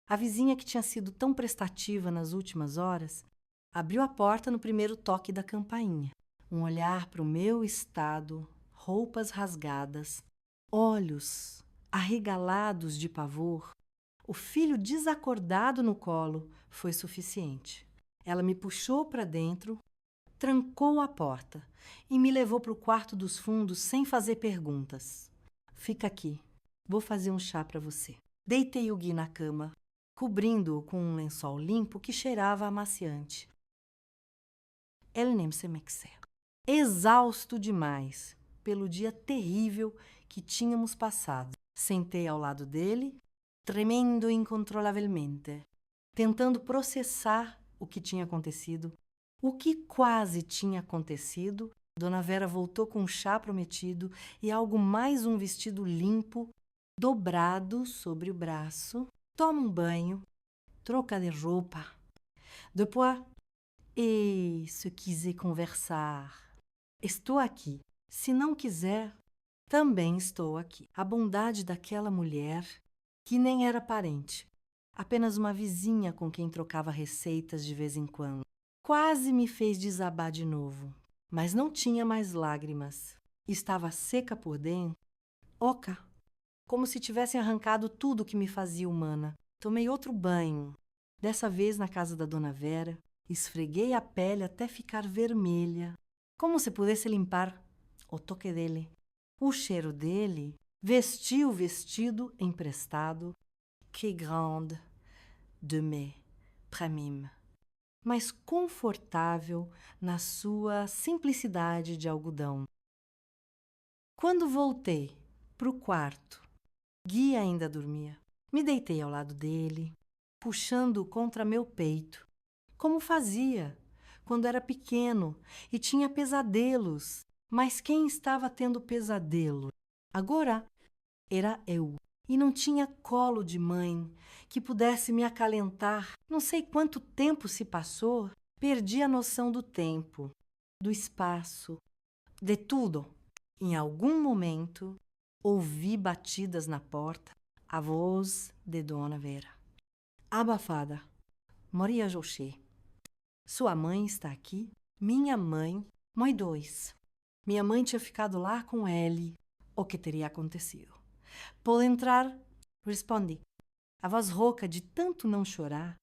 a vizinha que tinha sido tão prestativa nas últimas horas, abriu a porta no primeiro toque da campainha. Um olhar para o meu estado, roupas rasgadas, olhos arregalados de pavor, o filho desacordado no colo, foi suficiente. Ela me puxou para dentro, trancou a porta e me levou para o quarto dos fundos sem fazer perguntas. Fica aqui, vou fazer um chá para você. Deitei o Gui na cama, cobrindo-o com um lençol limpo que cheirava amaciante. Elle n'aime se mexer. Exausto demais pelo dia terrível que tínhamos passado, sentei ao lado dele, tremendo incontrolavelmente, tentando processar o que tinha acontecido. O que quase tinha acontecido. Dona Vera voltou com o chá prometido e algo mais um vestido limpo, dobrado sobre o braço. Toma um banho, troca de roupa. Depois, se quiser conversar, estou aqui. Se não quiser, também estou aqui. A bondade daquela mulher, que nem era parente, apenas uma vizinha com quem trocava receitas de vez em quando, quase me fez desabar de novo. Mas não tinha mais lágrimas. Estava seca por dentro, oca, como se tivessem arrancado tudo que me fazia humana. Tomei outro banho, dessa vez na casa da Dona Vera. Esfreguei a pele até ficar vermelha, como se pudesse limpar o toque dele. O cheiro dele. Vesti o vestido emprestado. Que grande de me para mim, mas confortável na sua simplicidade de algodão. Quando voltei para o quarto, Gui ainda dormia. Me deitei ao lado dele, puxando-o contra meu peito, como fazia quando era pequeno e tinha pesadelos. Mas quem estava tendo pesadelo? Agora era eu. E não tinha colo de mãe que pudesse me acalentar. Não sei quanto tempo se passou. Perdi a noção do tempo, do espaço, de tudo. Em algum momento, ouvi batidas na porta, a voz de Dona Vera. Abafada. Maria José. Sua mãe está aqui? Minha mãe, nós dois. Minha mãe tinha ficado lá com ele. O que teria acontecido? Pode entrar? Respondi. A voz rouca de tanto não chorar,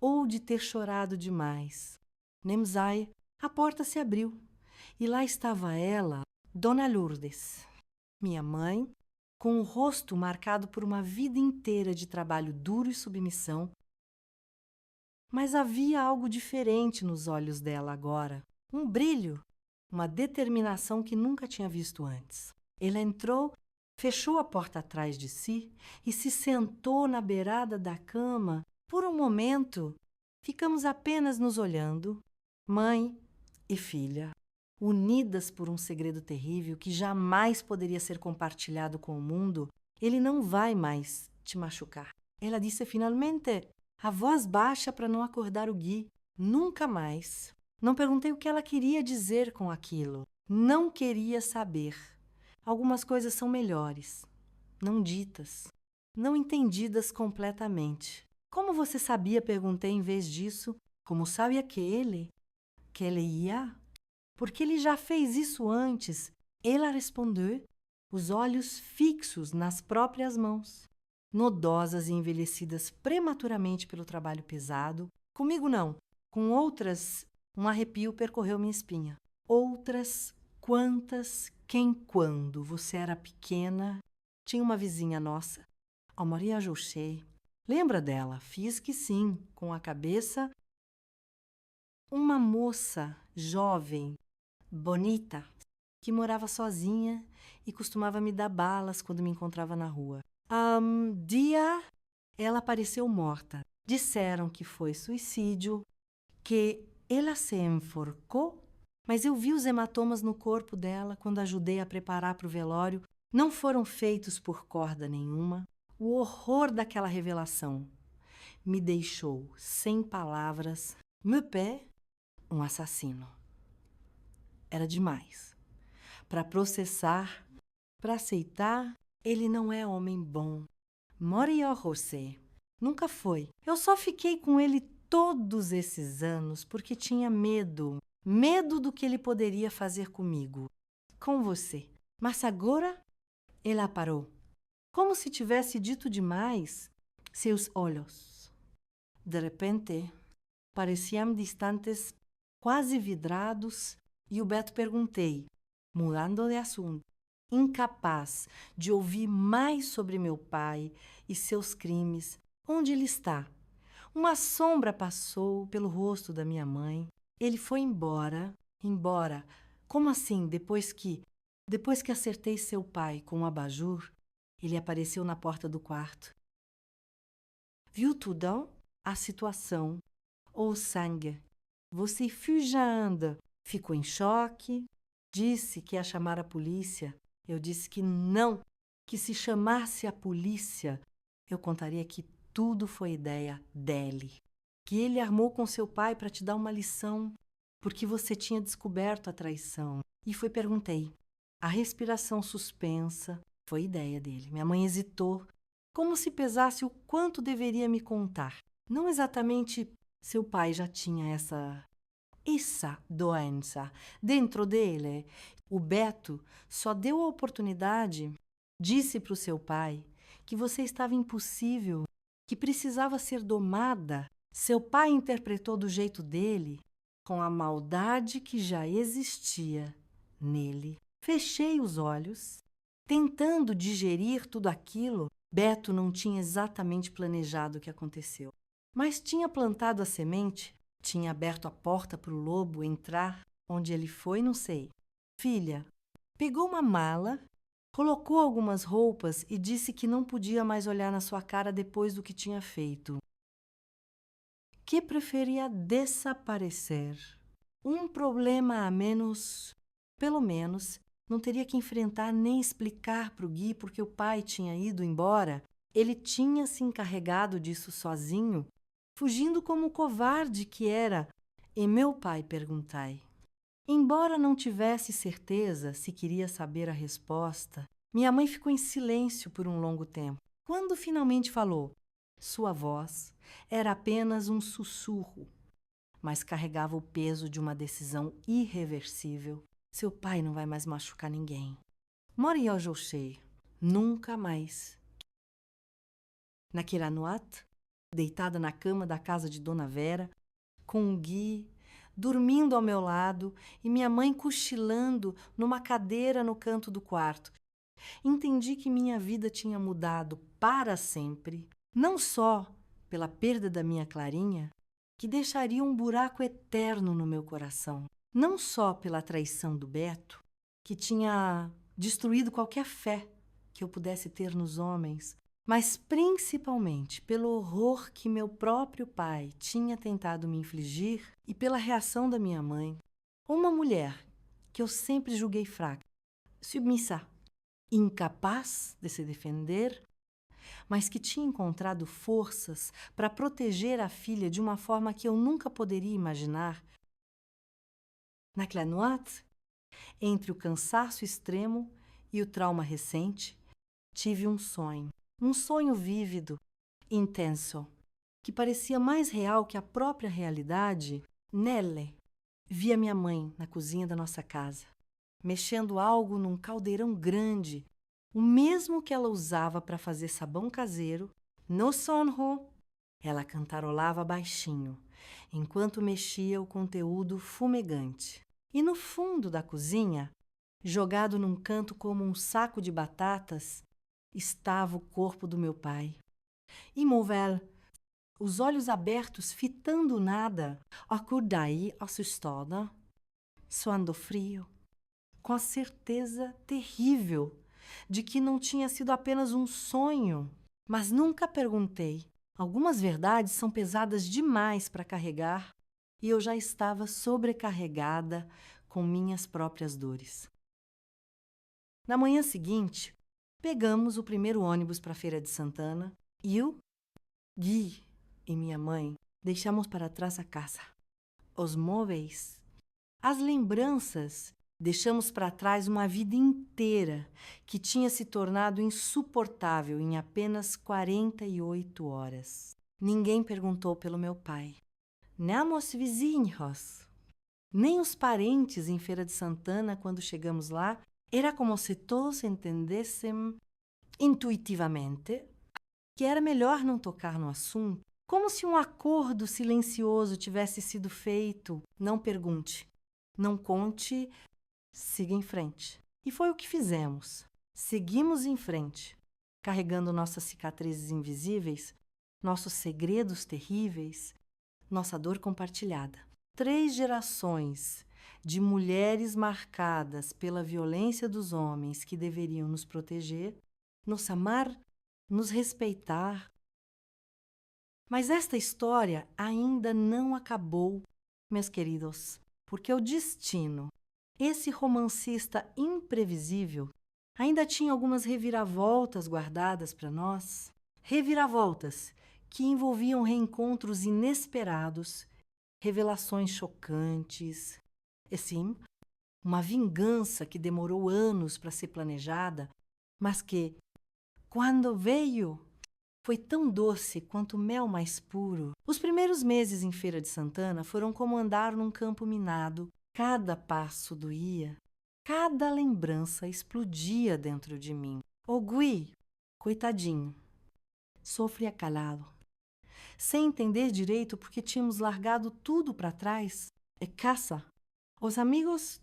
ou de ter chorado demais. Nemzai, a porta se abriu. E lá estava ela, Dona Lourdes, minha mãe, com o rosto marcado por uma vida inteira de trabalho duro e submissão. Mas havia algo diferente nos olhos dela agora. Um brilho, uma determinação que nunca tinha visto antes. Ela entrou, fechou a porta atrás de si e se sentou na beirada da cama. Por um momento, ficamos apenas nos olhando, mãe e filha, unidas por um segredo terrível que jamais poderia ser compartilhado com o mundo. Ele não vai mais te machucar. Ela disse finalmente, a voz baixa para não acordar o Gui. Nunca mais. Não perguntei o que ela queria dizer com aquilo. Não queria saber. Algumas coisas são melhores não ditas, não entendidas completamente. Como você sabia? Perguntei em vez disso. Como sabia que ele ia? Porque ele já fez isso antes. Ela respondeu, os olhos fixos nas próprias mãos. Nodosas e envelhecidas prematuramente pelo trabalho pesado. Comigo não, com outras, um arrepio percorreu minha espinha. Outras, quantas, quem, quando você era pequena, tinha uma vizinha nossa, a Maria José. Lembra dela? Fiz que sim, com a cabeça. Uma moça jovem, bonita, que morava sozinha e costumava me dar balas quando me encontrava na rua. Dia, ela apareceu morta. Disseram que foi suicídio, que ela se enforcou, mas eu vi os hematomas no corpo dela quando ajudei a preparar para o velório. Não foram feitos por corda nenhuma. O horror daquela revelação me deixou sem palavras. Meu pé, um assassino. Era demais. Para processar, para aceitar, ele não é homem bom. Maria José nunca foi. Eu só fiquei com ele todos esses anos porque tinha medo. Medo do que ele poderia fazer comigo, com você. Mas agora, ela parou. Como se tivesse dito demais, seus olhos, de repente, pareciam distantes, quase vidrados, e o Beto perguntei, mudando de assunto, incapaz de ouvir mais sobre meu pai e seus crimes. Onde ele está? Uma sombra passou pelo rosto da minha mãe. Ele foi embora. Embora. Como assim? Depois que acertei seu pai com um abajur, ele apareceu na porta do quarto. Viu tudo? A situação. O sangue. Você já anda. Ficou em choque. Disse que ia chamar a polícia. Eu disse que não, que se chamasse a polícia, eu contaria que tudo foi ideia dele. Que ele armou com seu pai para te dar uma lição, porque você tinha descoberto a traição. E perguntei. A respiração suspensa foi ideia dele. Minha mãe hesitou, como se pesasse o quanto deveria me contar. Não exatamente seu pai já tinha essa doença dentro dele. O Beto só deu a oportunidade, disse para o seu pai que você estava impossível, que precisava ser domada. Seu pai interpretou do jeito dele, com a maldade que já existia nele. Fechei os olhos, tentando digerir tudo aquilo. Beto não tinha exatamente planejado o que aconteceu, mas tinha plantado a semente. Tinha aberto a porta para o lobo entrar. Onde ele foi, não sei. Filha, pegou uma mala, colocou algumas roupas e disse que não podia mais olhar na sua cara depois do que tinha feito. Que preferia desaparecer. Um problema a menos. Pelo menos, não teria que enfrentar nem explicar para o Gui porque o pai tinha ido embora. Ele tinha se encarregado disso sozinho, fugindo como o covarde que era. E meu pai perguntai. Embora não tivesse certeza se queria saber a resposta, minha mãe ficou em silêncio por um longo tempo. Quando finalmente falou, sua voz era apenas um sussurro, mas carregava o peso de uma decisão irreversível. Seu pai não vai mais machucar ninguém. Maria José, nunca mais. Naquela noite, deitada na cama da casa de Dona Vera, com o Gui dormindo ao meu lado e minha mãe cochilando numa cadeira no canto do quarto, entendi que minha vida tinha mudado para sempre, não só pela perda da minha Clarinha, que deixaria um buraco eterno no meu coração, não só pela traição do Beto, que tinha destruído qualquer fé que eu pudesse ter nos homens, mas principalmente pelo horror que meu próprio pai tinha tentado me infligir e pela reação da minha mãe. Uma mulher que eu sempre julguei fraca, submissa, incapaz de se defender, mas que tinha encontrado forças para proteger a filha de uma forma que eu nunca poderia imaginar. Naquela noite, entre o cansaço extremo e o trauma recente, tive um sonho vívido, intenso, que parecia mais real que a própria realidade. Nele, vi a minha mãe na cozinha da nossa casa, mexendo algo num caldeirão grande, o mesmo que ela usava para fazer sabão caseiro. No sonho, ela cantarolava baixinho, enquanto mexia o conteúdo fumegante. E no fundo da cozinha, jogado num canto como um saco de batatas, estava o corpo do meu pai. Imóvel, os olhos abertos, fitando nada, acordei assustada, suando frio, com a certeza terrível de que não tinha sido apenas um sonho. Mas nunca perguntei. Algumas verdades são pesadas demais para carregar e eu já estava sobrecarregada com minhas próprias dores. Na manhã seguinte, pegamos o primeiro ônibus para a Feira de Santana e eu, Gui e minha mãe deixamos para trás a casa, os móveis, as lembranças. Deixamos para trás uma vida inteira que tinha se tornado insuportável em apenas 48 horas. Ninguém perguntou pelo meu pai, nem os vizinhos, nem os parentes em Feira de Santana. Quando chegamos lá, era como se todos entendessem intuitivamente que era melhor não tocar no assunto, como se um acordo silencioso tivesse sido feito. Não pergunte, não conte, siga em frente. E foi o que fizemos. Seguimos em frente, carregando nossas cicatrizes invisíveis, nossos segredos terríveis, nossa dor compartilhada. 3 gerações de mulheres marcadas pela violência dos homens que deveriam nos proteger, nos amar, nos respeitar. Mas esta história ainda não acabou, meus queridos, porque o destino, esse romancista imprevisível, ainda tinha algumas reviravoltas guardadas para nós. Reviravoltas que envolviam reencontros inesperados, revelações chocantes, e sim, uma vingança que demorou anos para ser planejada, mas que, quando veio, foi tão doce quanto o mel mais puro. Os primeiros meses em Feira de Santana foram como andar num campo minado. Cada passo doía, cada lembrança explodia dentro de mim. O Gui, coitadinho, sofria calado, sem entender direito porque tínhamos largado tudo para trás. A casa, os amigos,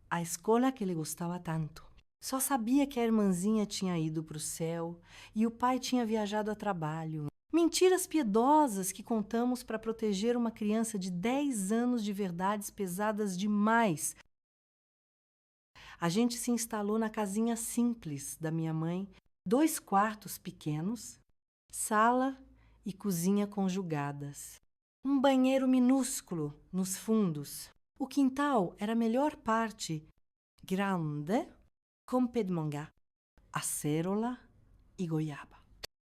a escola que ele gostava tanto. Só sabia que a irmãzinha tinha ido para o céu e o pai tinha viajado a trabalho. Mentiras piedosas que contamos para proteger uma criança de 10 anos de verdades pesadas demais. A gente se instalou na casinha simples da minha mãe, 2 quartos pequenos, sala e cozinha conjugadas. Um banheiro minúsculo nos fundos. O quintal era a melhor parte, grande, com pé de mangá, acérola e goiaba,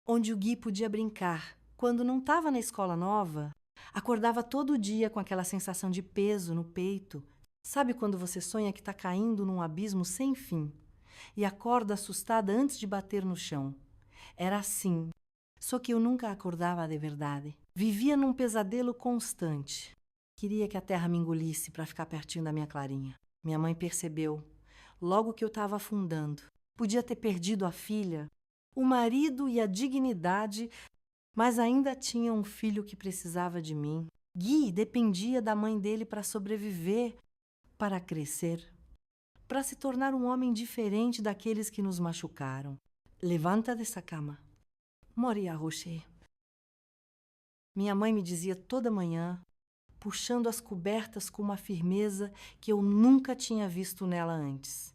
onde o Gui podia brincar. Quando não estava na escola nova, acordava todo dia com aquela sensação de peso no peito. Sabe quando você sonha que está caindo num abismo sem fim e acorda assustada antes de bater no chão? Era assim, só que eu nunca acordava de verdade. Vivia num pesadelo constante. Queria que a terra me engolisse para ficar pertinho da minha Clarinha. Minha mãe percebeu logo que eu estava afundando. Podia ter perdido a filha, o marido e a dignidade, mas ainda tinha um filho que precisava de mim. Gui dependia da mãe dele para sobreviver, para crescer, para se tornar um homem diferente daqueles que nos machucaram. Levanta dessa cama. Moria Rocher. Minha mãe me dizia toda manhã, puxando as cobertas com uma firmeza que eu nunca tinha visto nela antes.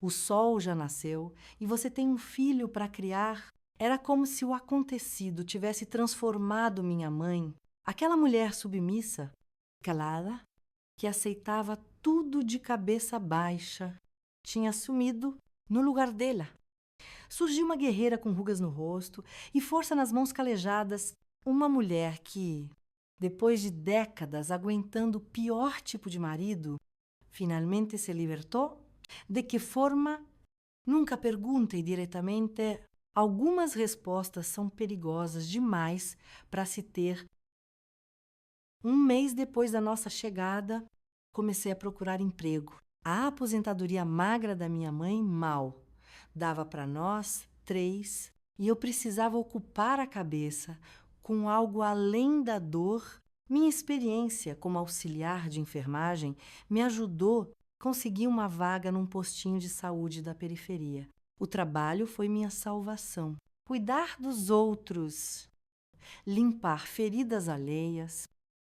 O sol já nasceu e você tem um filho para criar. Era como se o acontecido tivesse transformado minha mãe, aquela mulher submissa, calada, que aceitava tudo de cabeça baixa, tinha sumido no lugar dela. Surgiu uma guerreira com rugas no rosto e força nas mãos calejadas, uma mulher que, depois de décadas aguentando o pior tipo de marido, finalmente se libertou. De que forma? Nunca perguntem diretamente. Algumas respostas são perigosas demais para se ter. Um mês depois da nossa chegada, comecei a procurar emprego. A aposentadoria magra da minha mãe, mal. Dava para nós 3 e eu precisava ocupar a cabeça com algo além da dor. Minha experiência como auxiliar de enfermagem me ajudou a conseguir uma vaga num postinho de saúde da periferia. O trabalho foi minha salvação. Cuidar dos outros, limpar feridas alheias,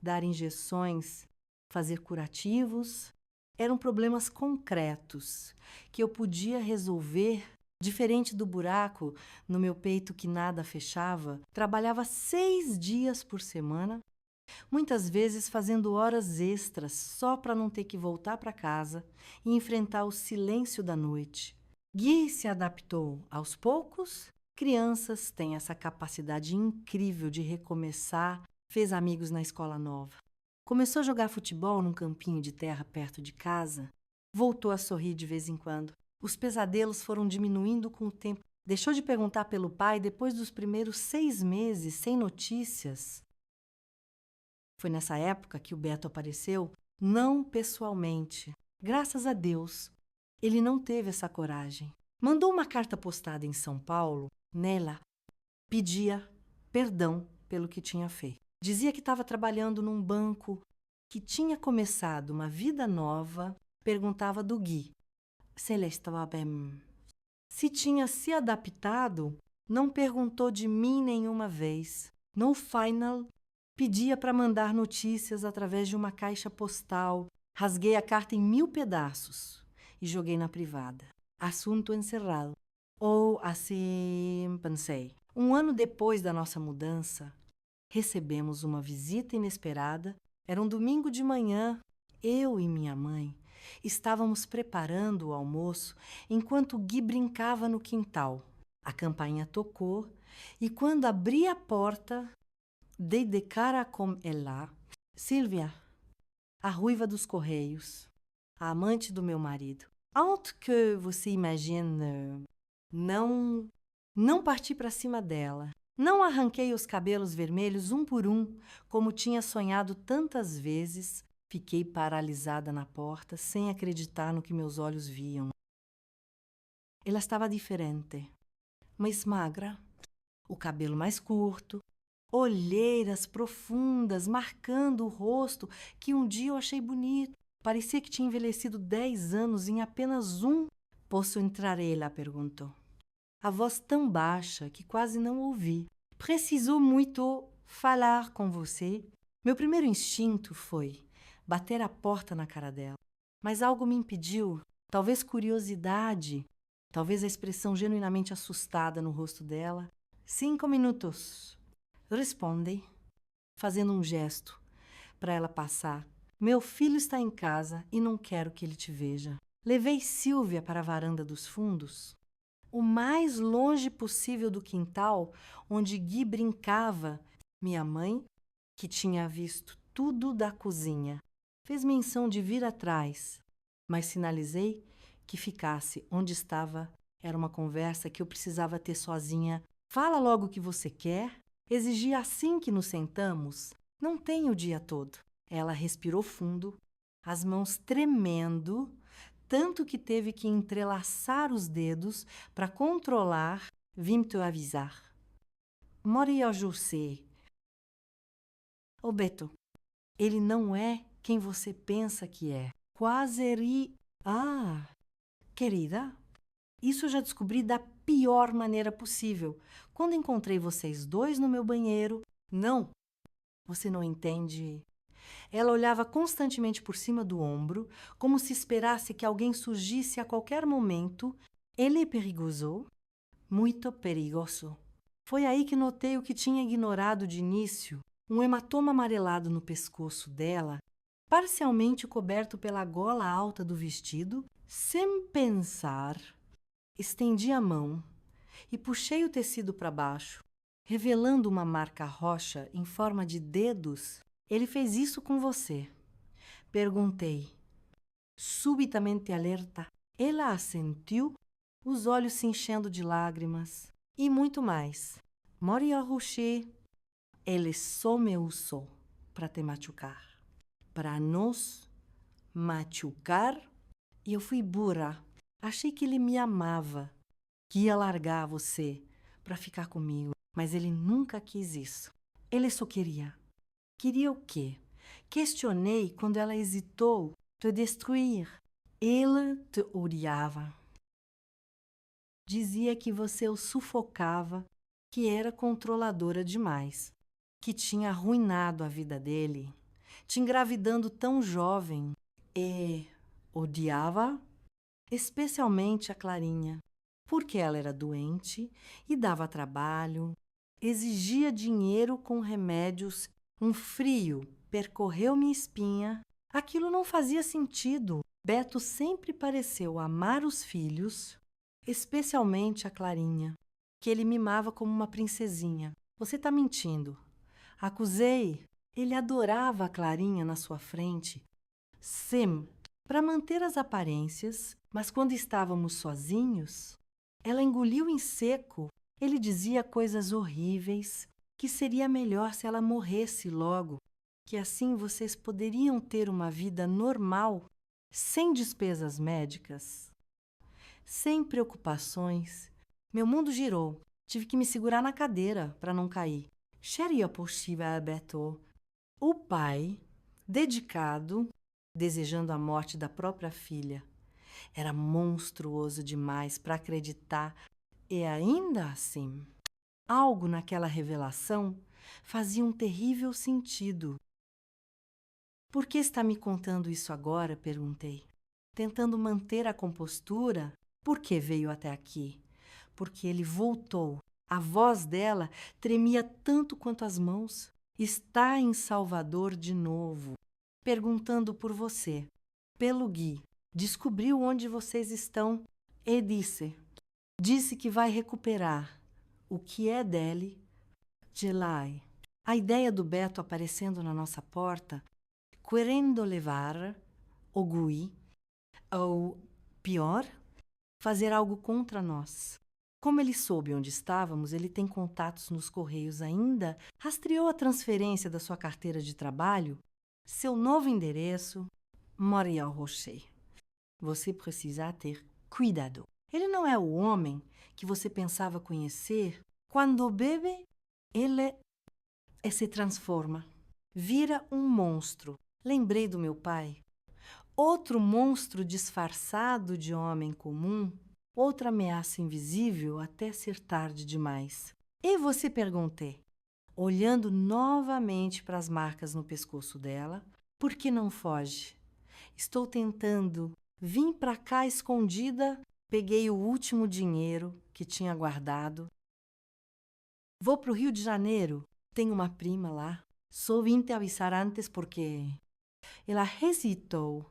dar injeções, fazer curativos, eram problemas concretos que eu podia resolver. Diferente do buraco no meu peito que nada fechava, trabalhava 6 dias por semana, muitas vezes fazendo horas extras só para não ter que voltar para casa e enfrentar o silêncio da noite. Gui se adaptou aos poucos. Crianças têm essa capacidade incrível de recomeçar, fez amigos na escola nova. Começou a jogar futebol num campinho de terra perto de casa, voltou a sorrir de vez em quando. Os pesadelos foram diminuindo com o tempo. Deixou de perguntar pelo pai depois dos primeiros 6 meses sem notícias. Foi nessa época que o Beto apareceu, não pessoalmente. Graças a Deus, ele não teve essa coragem. Mandou uma carta postada em São Paulo. Nela, pedia perdão pelo que tinha feito. Dizia que estava trabalhando num banco, que tinha começado uma vida nova. Perguntava do Gui se ele estava bem. Se tinha se adaptado, não perguntou de mim nenhuma vez. No final, pedia para mandar notícias através de uma caixa postal. Rasguei a carta em 1000 pedaços e joguei na privada. Assunto encerrado. Ou assim pensei. Um ano depois da nossa mudança, recebemos uma visita inesperada. Era um domingo de manhã. Eu e minha mãe estávamos preparando o almoço enquanto Gui brincava no quintal. A campainha tocou e quando abri a porta, dei de cara com ela, Silvia, a ruiva dos Correios, a amante do meu marido. Antes que você imagine, não parti para cima dela. Não arranquei os cabelos vermelhos um por um, como tinha sonhado tantas vezes. Fiquei paralisada na porta, sem acreditar no que meus olhos viam. Ela estava diferente, mais magra, o cabelo mais curto, olheiras profundas marcando o rosto que um dia eu achei bonito. Parecia que tinha envelhecido 10 anos em apenas um. Posso entrar? Ela perguntou. A voz tão baixa que quase não ouvi. Precisou muito falar com você. Meu primeiro instinto foi bater a porta na cara dela. Mas algo me impediu, talvez curiosidade, talvez a expressão genuinamente assustada no rosto dela. 5 minutos. Responde, fazendo um gesto para ela passar. Meu filho está em casa e não quero que ele te veja. Levei Silvia para a varanda dos fundos, o mais longe possível do quintal onde Gui brincava. Minha mãe, que tinha visto tudo da cozinha, fez menção de vir atrás, mas sinalizei que ficasse onde estava. Era uma conversa que eu precisava ter sozinha. Fala logo o que você quer. Exigi assim que nos sentamos. Não tenho o dia todo. Ela respirou fundo, as mãos tremendo, tanto que teve que entrelaçar os dedos para controlar. Vim te avisar. Moria José. Ô Beto, ele não é quem você pensa que é. Quase ri. Ah, querida, isso eu já descobri da pior maneira possível. Quando encontrei vocês dois no meu banheiro. Não, você não entende. Ela olhava constantemente por cima do ombro, como se esperasse que alguém surgisse a qualquer momento. Ele é perigoso? Muito perigoso. Foi aí que notei o que tinha ignorado de início. Um hematoma amarelado no pescoço dela, parcialmente coberto pela gola alta do vestido. Sem pensar, estendi a mão e puxei o tecido para baixo, revelando uma marca roxa em forma de dedos. Ele fez isso com você? Perguntei. Subitamente alerta, ela assentiu os olhos se enchendo de lágrimas e muito mais. Maria Rocher, ele só me usou para te machucar, para nos machucar. E eu fui burra. Achei que ele me amava, que ia largar você para ficar comigo, mas ele nunca quis isso. Ele só queria. Queria o quê? Questionei quando ela hesitou te destruir. Ele te odiava. Dizia que você o sufocava, que era controladora demais, que tinha arruinado a vida dele, te engravidando tão jovem e odiava especialmente a Clarinha, porque ela era doente e dava trabalho, exigia dinheiro com remédios, um frio percorreu minha espinha. Aquilo não fazia sentido. Beto sempre pareceu amar os filhos, especialmente a Clarinha, que ele mimava como uma princesinha. Você está mentindo. Acusei. Ele adorava a Clarinha na sua frente. Sim, para manter as aparências, mas quando estávamos sozinhos, ela engoliu em seco. Ele dizia coisas horríveis, que seria melhor se ela morresse logo, que assim vocês poderiam ter uma vida normal, sem despesas médicas, sem preocupações. Meu mundo girou. Tive que me segurar na cadeira para não cair. Seria possível, Beto? O pai, dedicado, desejando a morte da própria filha, era monstruoso demais para acreditar. E ainda assim, algo naquela revelação fazia um terrível sentido. Por que está me contando isso agora? Perguntei. Tentando manter a compostura. Por que veio até aqui? Porque ele voltou. A voz dela tremia tanto quanto as mãos. Está em Salvador de novo, perguntando por você. Pelo Gui. Descobriu onde vocês estão e disse que vai recuperar o que é dele de Lai. A ideia do Beto aparecendo na nossa porta, querendo levar o Gui, ou pior, fazer algo contra nós. Como ele soube onde estávamos, ele tem contatos nos correios ainda, rastreou a transferência da sua carteira de trabalho, seu novo endereço, Maria Rocher. Você precisa ter cuidado. Ele não é o homem que você pensava conhecer. Quando bebe, ele se transforma. Vira um monstro. Lembrei do meu pai. Outro monstro disfarçado de homem comum, outra ameaça invisível até ser tarde demais. E você? Perguntei, olhando novamente para as marcas no pescoço dela. Por que não foge? Estou tentando. Vim para cá escondida, peguei o último dinheiro que tinha guardado. Vou para o Rio de Janeiro, tenho uma prima lá. Só vim te avisar antes porque... Ela hesitou,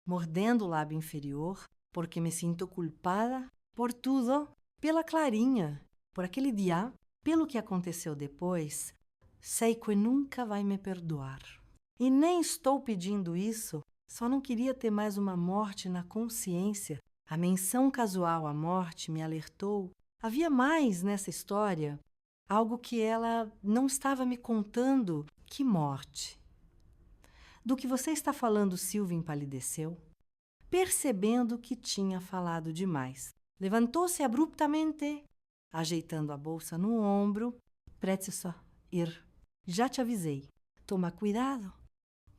mordendo o lábio inferior, porque me sinto culpada por tudo, pela Clarinha, por aquele dia, pelo que aconteceu depois. Sei que nunca vai me perdoar. E nem estou pedindo isso. Só não queria ter mais uma morte na consciência. A menção casual à morte me alertou. Havia mais nessa história, algo que ela não estava me contando. Que morte? Do que você está falando, Silvia empalideceu, percebendo que tinha falado demais. Levantou-se abruptamente, ajeitando a bolsa no ombro. Precisa ir. Já te avisei. Toma cuidado.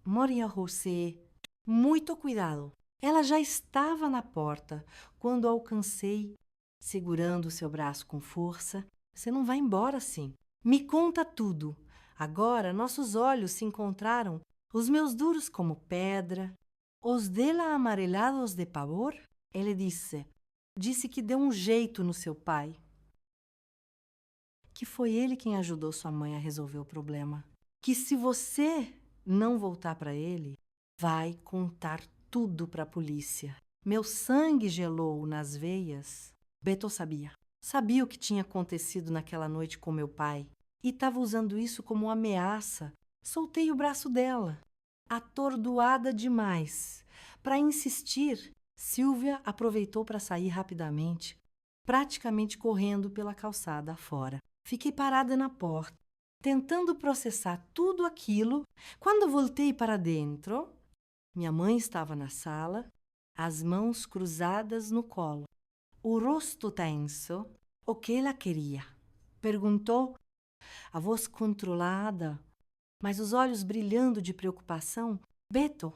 Maria Rocher, muito cuidado. Ela já estava na porta quando a alcancei, segurando seu braço com força. Você não vai embora assim. Me conta tudo. Agora nossos olhos se encontraram, os meus duros como pedra, os dela amarelados de pavor. Ele disse que deu um jeito no seu pai. Que foi ele quem ajudou sua mãe a resolver o problema. Que se você não voltar para ele, vai contar tudo para a polícia. Meu sangue gelou nas veias. Beto sabia. Sabia o que tinha acontecido naquela noite com meu pai. E estava usando isso como uma ameaça. Soltei o braço dela. Atordoada demais. Para insistir, Silvia aproveitou para sair rapidamente. praticamente correndo pela calçada afora. Fiquei parada na porta, tentando processar tudo aquilo. Quando voltei para dentro, minha mãe estava na sala, as mãos cruzadas no colo, o rosto tenso. O que ela queria? Perguntou, a voz controlada, mas os olhos brilhando de preocupação. Beto,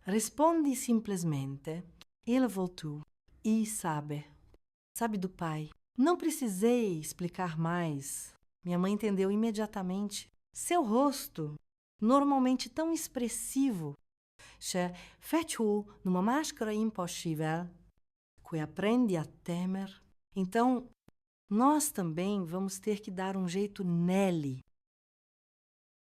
respondi simplesmente. Ele voltou. E sabe do pai. Não precisei explicar mais. Minha mãe entendeu imediatamente. Seu rosto, normalmente tão expressivo, c'è feito numa máscara impossível, que aprende a temer. Então, nós também vamos ter que dar um jeito nele.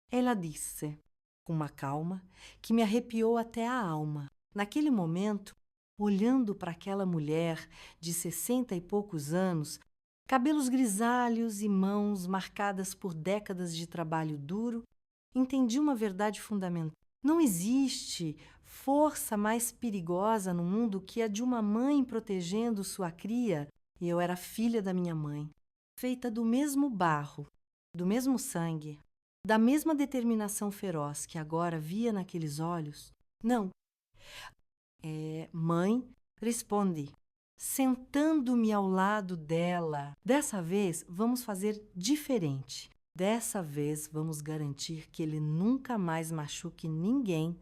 Ela disse, com uma calma que me arrepiou até a alma. Naquele momento, olhando para aquela mulher de 60 e poucos anos, cabelos grisalhos e mãos marcadas por décadas de trabalho duro, entendi uma verdade fundamental. Não existe força mais perigosa no mundo que a de uma mãe protegendo sua cria. E eu era filha da minha mãe, feita do mesmo barro, do mesmo sangue, da mesma determinação feroz que agora via naqueles olhos. Não. Mãe, responde, sentando-me ao lado dela. Dessa vez, vamos fazer diferente. Dessa vez, vamos garantir que ele nunca mais machuque ninguém,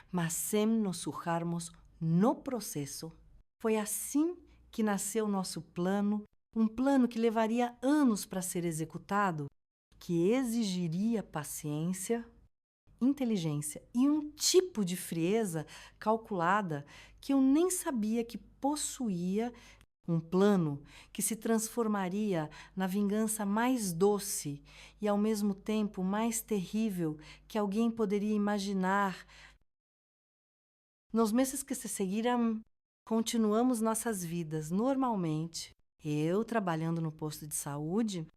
mas sem nos sujarmos no processo. Foi assim que nasceu nosso plano, um plano que levaria anos para ser executado, que exigiria paciência, inteligência e um tipo de frieza calculada que eu nem sabia que possuía, um plano que se transformaria na vingança mais doce e ao mesmo tempo mais terrível que alguém poderia imaginar. Nos meses que se seguiram, continuamos nossas vidas normalmente. Eu trabalhando no posto de saúde,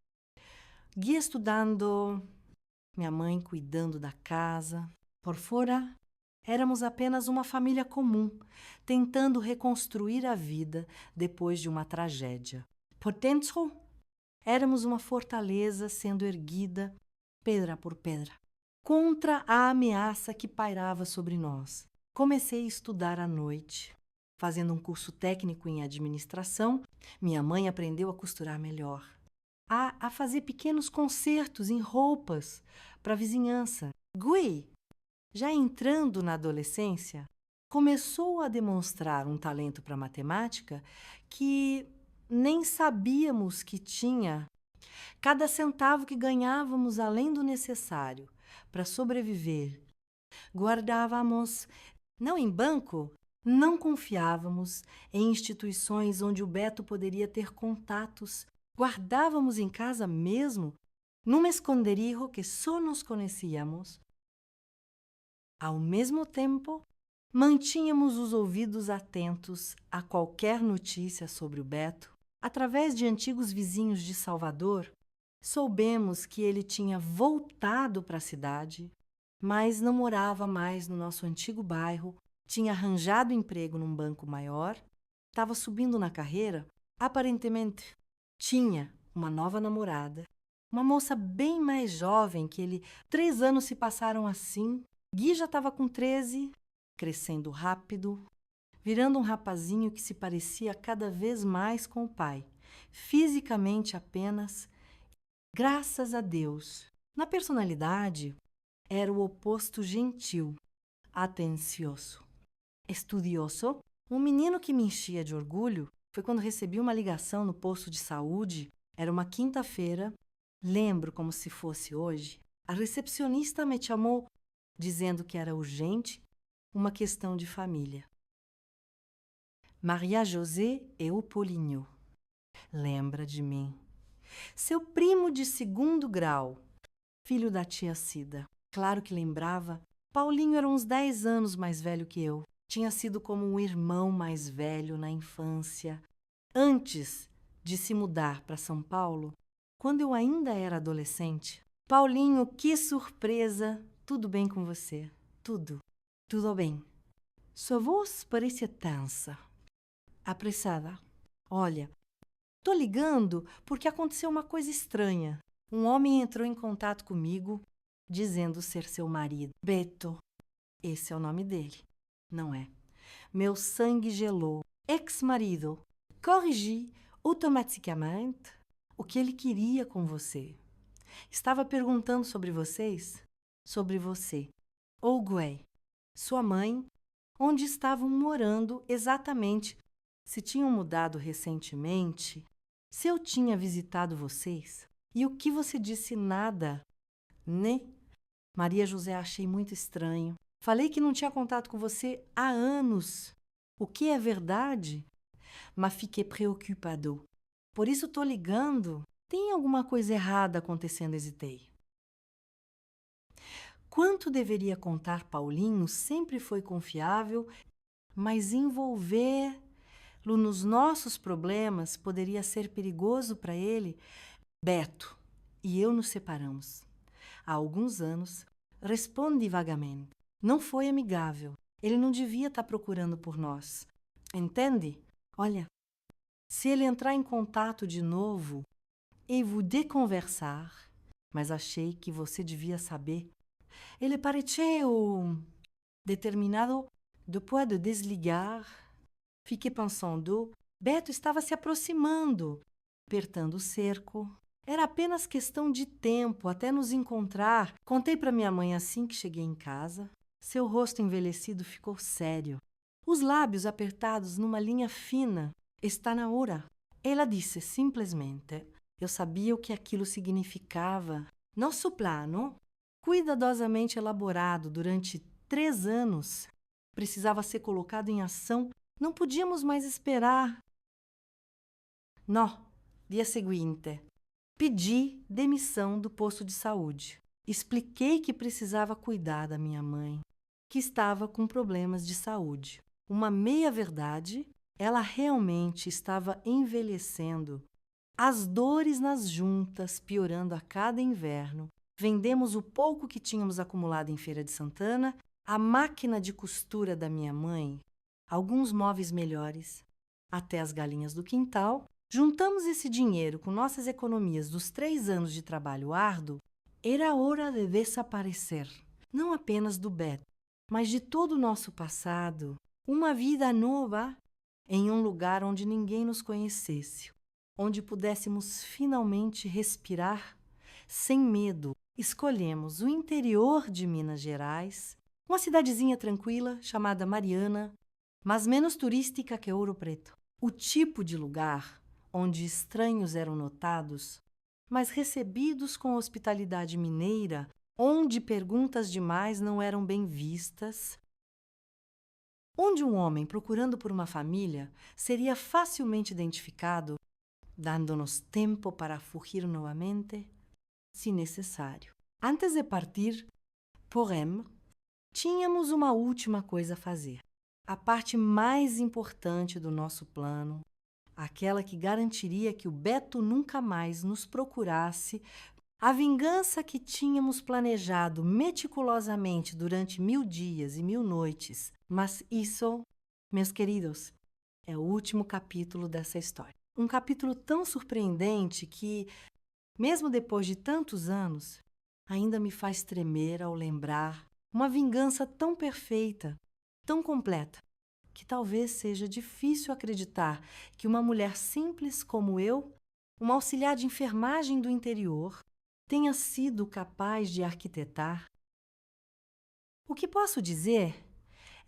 Gui estudando, minha mãe cuidando da casa. Por fora, éramos apenas uma família comum, tentando reconstruir a vida depois de uma tragédia. Por dentro, éramos uma fortaleza sendo erguida, pedra por pedra, contra a ameaça que pairava sobre nós. Comecei a estudar à noite. Fazendo um curso técnico em administração, minha mãe aprendeu a costurar melhor, a fazer pequenos concertos em roupas para a vizinhança. Gui, já entrando na adolescência, começou a demonstrar um talento para matemática que nem sabíamos que tinha. Cada centavo que ganhávamos além do necessário para sobreviver, guardávamos, não em banco. Não confiávamos em instituições onde o Beto poderia ter contatos. Guardávamos em casa mesmo, num esconderijo que só nos conhecíamos. Ao mesmo tempo, mantínhamos os ouvidos atentos a qualquer notícia sobre o Beto. Através de antigos vizinhos de Salvador, soubemos que ele tinha voltado para a cidade, mas não morava mais no nosso antigo bairro. Tinha arranjado emprego num banco maior, estava subindo na carreira, aparentemente tinha uma nova namorada, uma moça bem mais jovem que ele. 3 anos se passaram assim. Gui já estava com 13, crescendo rápido, virando um rapazinho que se parecia cada vez mais com o pai, fisicamente apenas, graças a Deus. Na personalidade, era o oposto gentil, atencioso. Estudioso, um menino que me enchia de orgulho foi quando recebi uma ligação no posto de saúde. Era uma quinta-feira, lembro como se fosse hoje. A recepcionista me chamou dizendo que era urgente, uma questão de família. Maria José e o Paulinho. Lembra de mim. Seu primo de 2º grau, filho da tia Cida. Claro que lembrava. Paulinho era uns 10 anos mais velho que eu. Tinha sido como um irmão mais velho na infância. Antes de se mudar para São Paulo, quando eu ainda era adolescente. Paulinho, que surpresa! Tudo bem com você? Tudo bem. Sua voz parecia tensa, apressada. Olha, Tô ligando porque aconteceu uma coisa estranha. Um homem entrou em contato comigo dizendo ser seu marido. Beto, esse é o nome dele, não é? Meu sangue gelou. Ex-marido, corrigi automaticamente o que ele queria com você. Estava perguntando sobre vocês, sobre você. Ogué, sua mãe, onde estavam morando exatamente, se tinham mudado recentemente, se eu tinha visitado vocês. E o que você disse nada, né? Maria José, achei muito estranho. Falei que não tinha contato com você há anos. O que é verdade? Mas fiquei preocupado. Por isso tô ligando. Tem alguma coisa errada acontecendo, hesitei. Quanto deveria contar Paulinho sempre foi confiável, mas envolvê-lo nos nossos problemas poderia ser perigoso para ele. Beto e eu nos separamos. Há alguns anos, respondi vagamente. Não foi amigável. Ele não devia estar procurando por nós. Entende? Olha, se ele entrar em contato de novo e vous déconversar, mas achei que você devia saber. Ele pareceu determinado depois de desligar. Fiquei pensando, Beto estava se aproximando, apertando o cerco. Era apenas questão de tempo até nos encontrar. Contei para minha mãe assim que cheguei em casa. Seu rosto envelhecido ficou sério. Os lábios apertados numa linha fina. Está na hora. Ela disse simplesmente. Eu sabia o que aquilo significava. Nosso plano, cuidadosamente elaborado durante 3 anos, precisava ser colocado em ação. Não podíamos mais esperar. No, dia seguinte, pedi demissão do posto de saúde. Expliquei que precisava cuidar da minha mãe, que estava com problemas de saúde. Uma meia-verdade, ela realmente estava envelhecendo. As dores nas juntas piorando a cada inverno. Vendemos o pouco que tínhamos acumulado em Feira de Santana, a máquina de costura da minha mãe, alguns móveis melhores, até as galinhas do quintal. Juntamos esse dinheiro com nossas economias dos 3 anos de trabalho árduo. Era hora de desaparecer, não apenas do Beto, mas de todo o nosso passado. Uma vida nova em um lugar onde ninguém nos conhecesse, onde pudéssemos finalmente respirar sem medo. Escolhemos o interior de Minas Gerais, uma cidadezinha tranquila chamada Mariana, mas menos turística que Ouro Preto. O tipo de lugar onde estranhos eram notados, mas recebidos com hospitalidade mineira, onde perguntas demais não eram bem vistas, onde um homem procurando por uma família seria facilmente identificado, dando-nos tempo para fugir novamente, se necessário. Antes de partir, porém, tínhamos uma última coisa a fazer. A parte mais importante do nosso plano, aquela que garantiria que o Beto nunca mais nos procurasse, a vingança que tínhamos planejado meticulosamente durante 1000 dias e 1000 noites. Mas isso, meus queridos, é o último capítulo dessa história. Um capítulo tão surpreendente que, mesmo depois de tantos anos, ainda me faz tremer ao lembrar uma vingança tão perfeita, tão completa, que talvez seja difícil acreditar que uma mulher simples como eu, uma auxiliar de enfermagem do interior, tenha sido capaz de arquitetar. O que posso dizer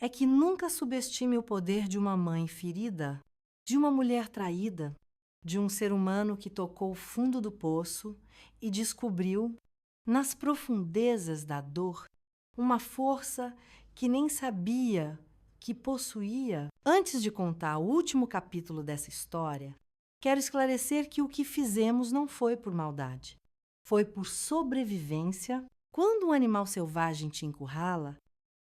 é que nunca subestime o poder de uma mãe ferida, de uma mulher traída, de um ser humano que tocou o fundo do poço e descobriu, nas profundezas da dor, uma força que nem sabia que possuía. Antes de contar o último capítulo dessa história, quero esclarecer que o que fizemos não foi por maldade. Foi por sobrevivência. Quando um animal selvagem te encurrala,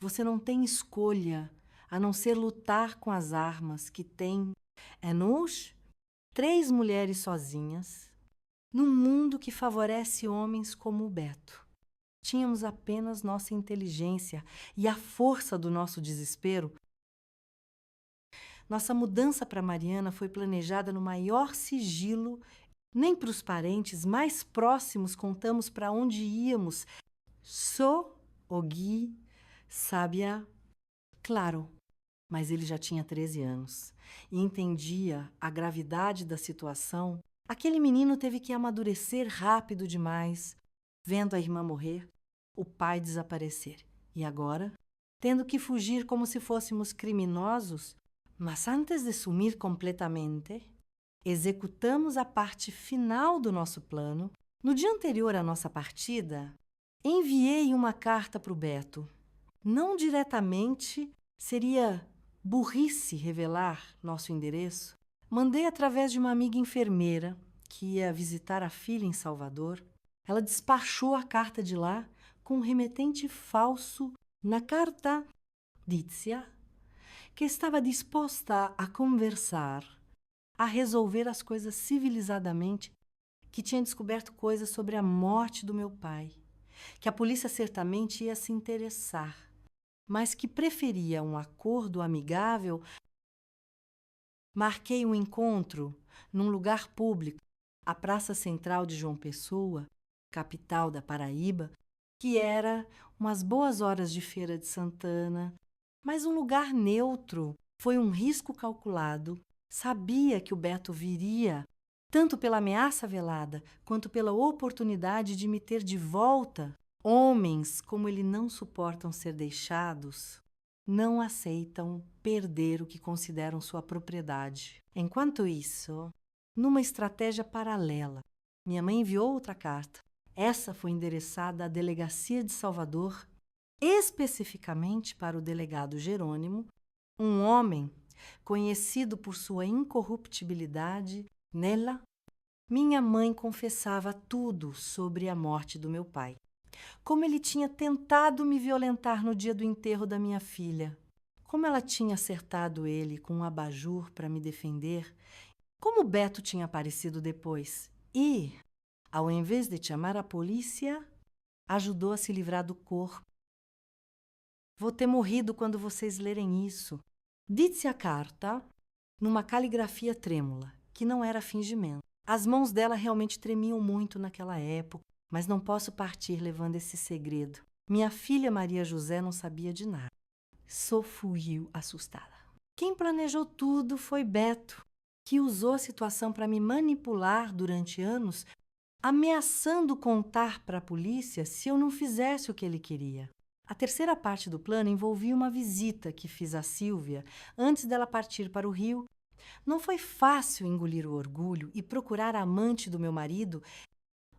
você não tem escolha a não ser lutar com as armas que tem. É nós, 3 mulheres sozinhas, num mundo que favorece homens como o Beto. Tínhamos apenas nossa inteligência e a força do nosso desespero. Nossa mudança para Mariana foi planejada no maior sigilo. Nem para os parentes mais próximos contamos para onde íamos. Só o Gui sabia, claro, mas ele já tinha 13 anos e entendia a gravidade da situação. Aquele menino teve que amadurecer rápido demais, vendo a irmã morrer, o pai desaparecer. E agora, tendo que fugir como se fôssemos criminosos, mas antes de sumir completamente, executamos a parte final do nosso plano. No dia anterior à nossa partida, enviei uma carta para o Beto. Não diretamente, seria burrice revelar nosso endereço. Mandei através de uma amiga enfermeira que ia visitar a filha em Salvador. Ela despachou a carta de lá com um remetente falso. Na carta, dizia que estava disposta a conversar, a resolver as coisas civilizadamente, que tinha descoberto coisas sobre a morte do meu pai, que a polícia certamente ia se interessar, mas que preferia um acordo amigável. Marquei um encontro num lugar público, a Praça Central de João Pessoa, capital da Paraíba, que era umas boas horas de Feira de Santana, mas um lugar neutro. Foi um risco calculado. Sabia que o Beto viria, tanto pela ameaça velada quanto pela oportunidade de me ter de volta. Homens, como ele não suportam ser deixados, não aceitam perder o que consideram sua propriedade. Enquanto isso, numa estratégia paralela, minha mãe enviou outra carta. Essa foi endereçada à Delegacia de Salvador, especificamente para o delegado Jerônimo, um homem conhecido por sua incorruptibilidade. Nela, minha mãe confessava tudo sobre a morte do meu pai. Como ele tinha tentado me violentar no dia do enterro da minha filha. Como ela tinha acertado ele com um abajur para me defender. Como Beto tinha aparecido depois. E, ao invés de chamar a polícia, ajudou a se livrar do corpo. Vou ter morrido quando vocês lerem isso. Disse a carta numa caligrafia trêmula, que não era fingimento. As mãos dela realmente tremiam muito naquela época, mas não posso partir levando esse segredo. Minha filha Maria José não sabia de nada. Só fui eu assustada. Quem planejou tudo foi Beto, que usou a situação para me manipular durante anos, ameaçando contar para a polícia se eu não fizesse o que ele queria. A terceira parte do plano envolvia uma visita que fiz a Sílvia antes dela partir para o Rio. Não foi fácil engolir o orgulho e procurar a amante do meu marido,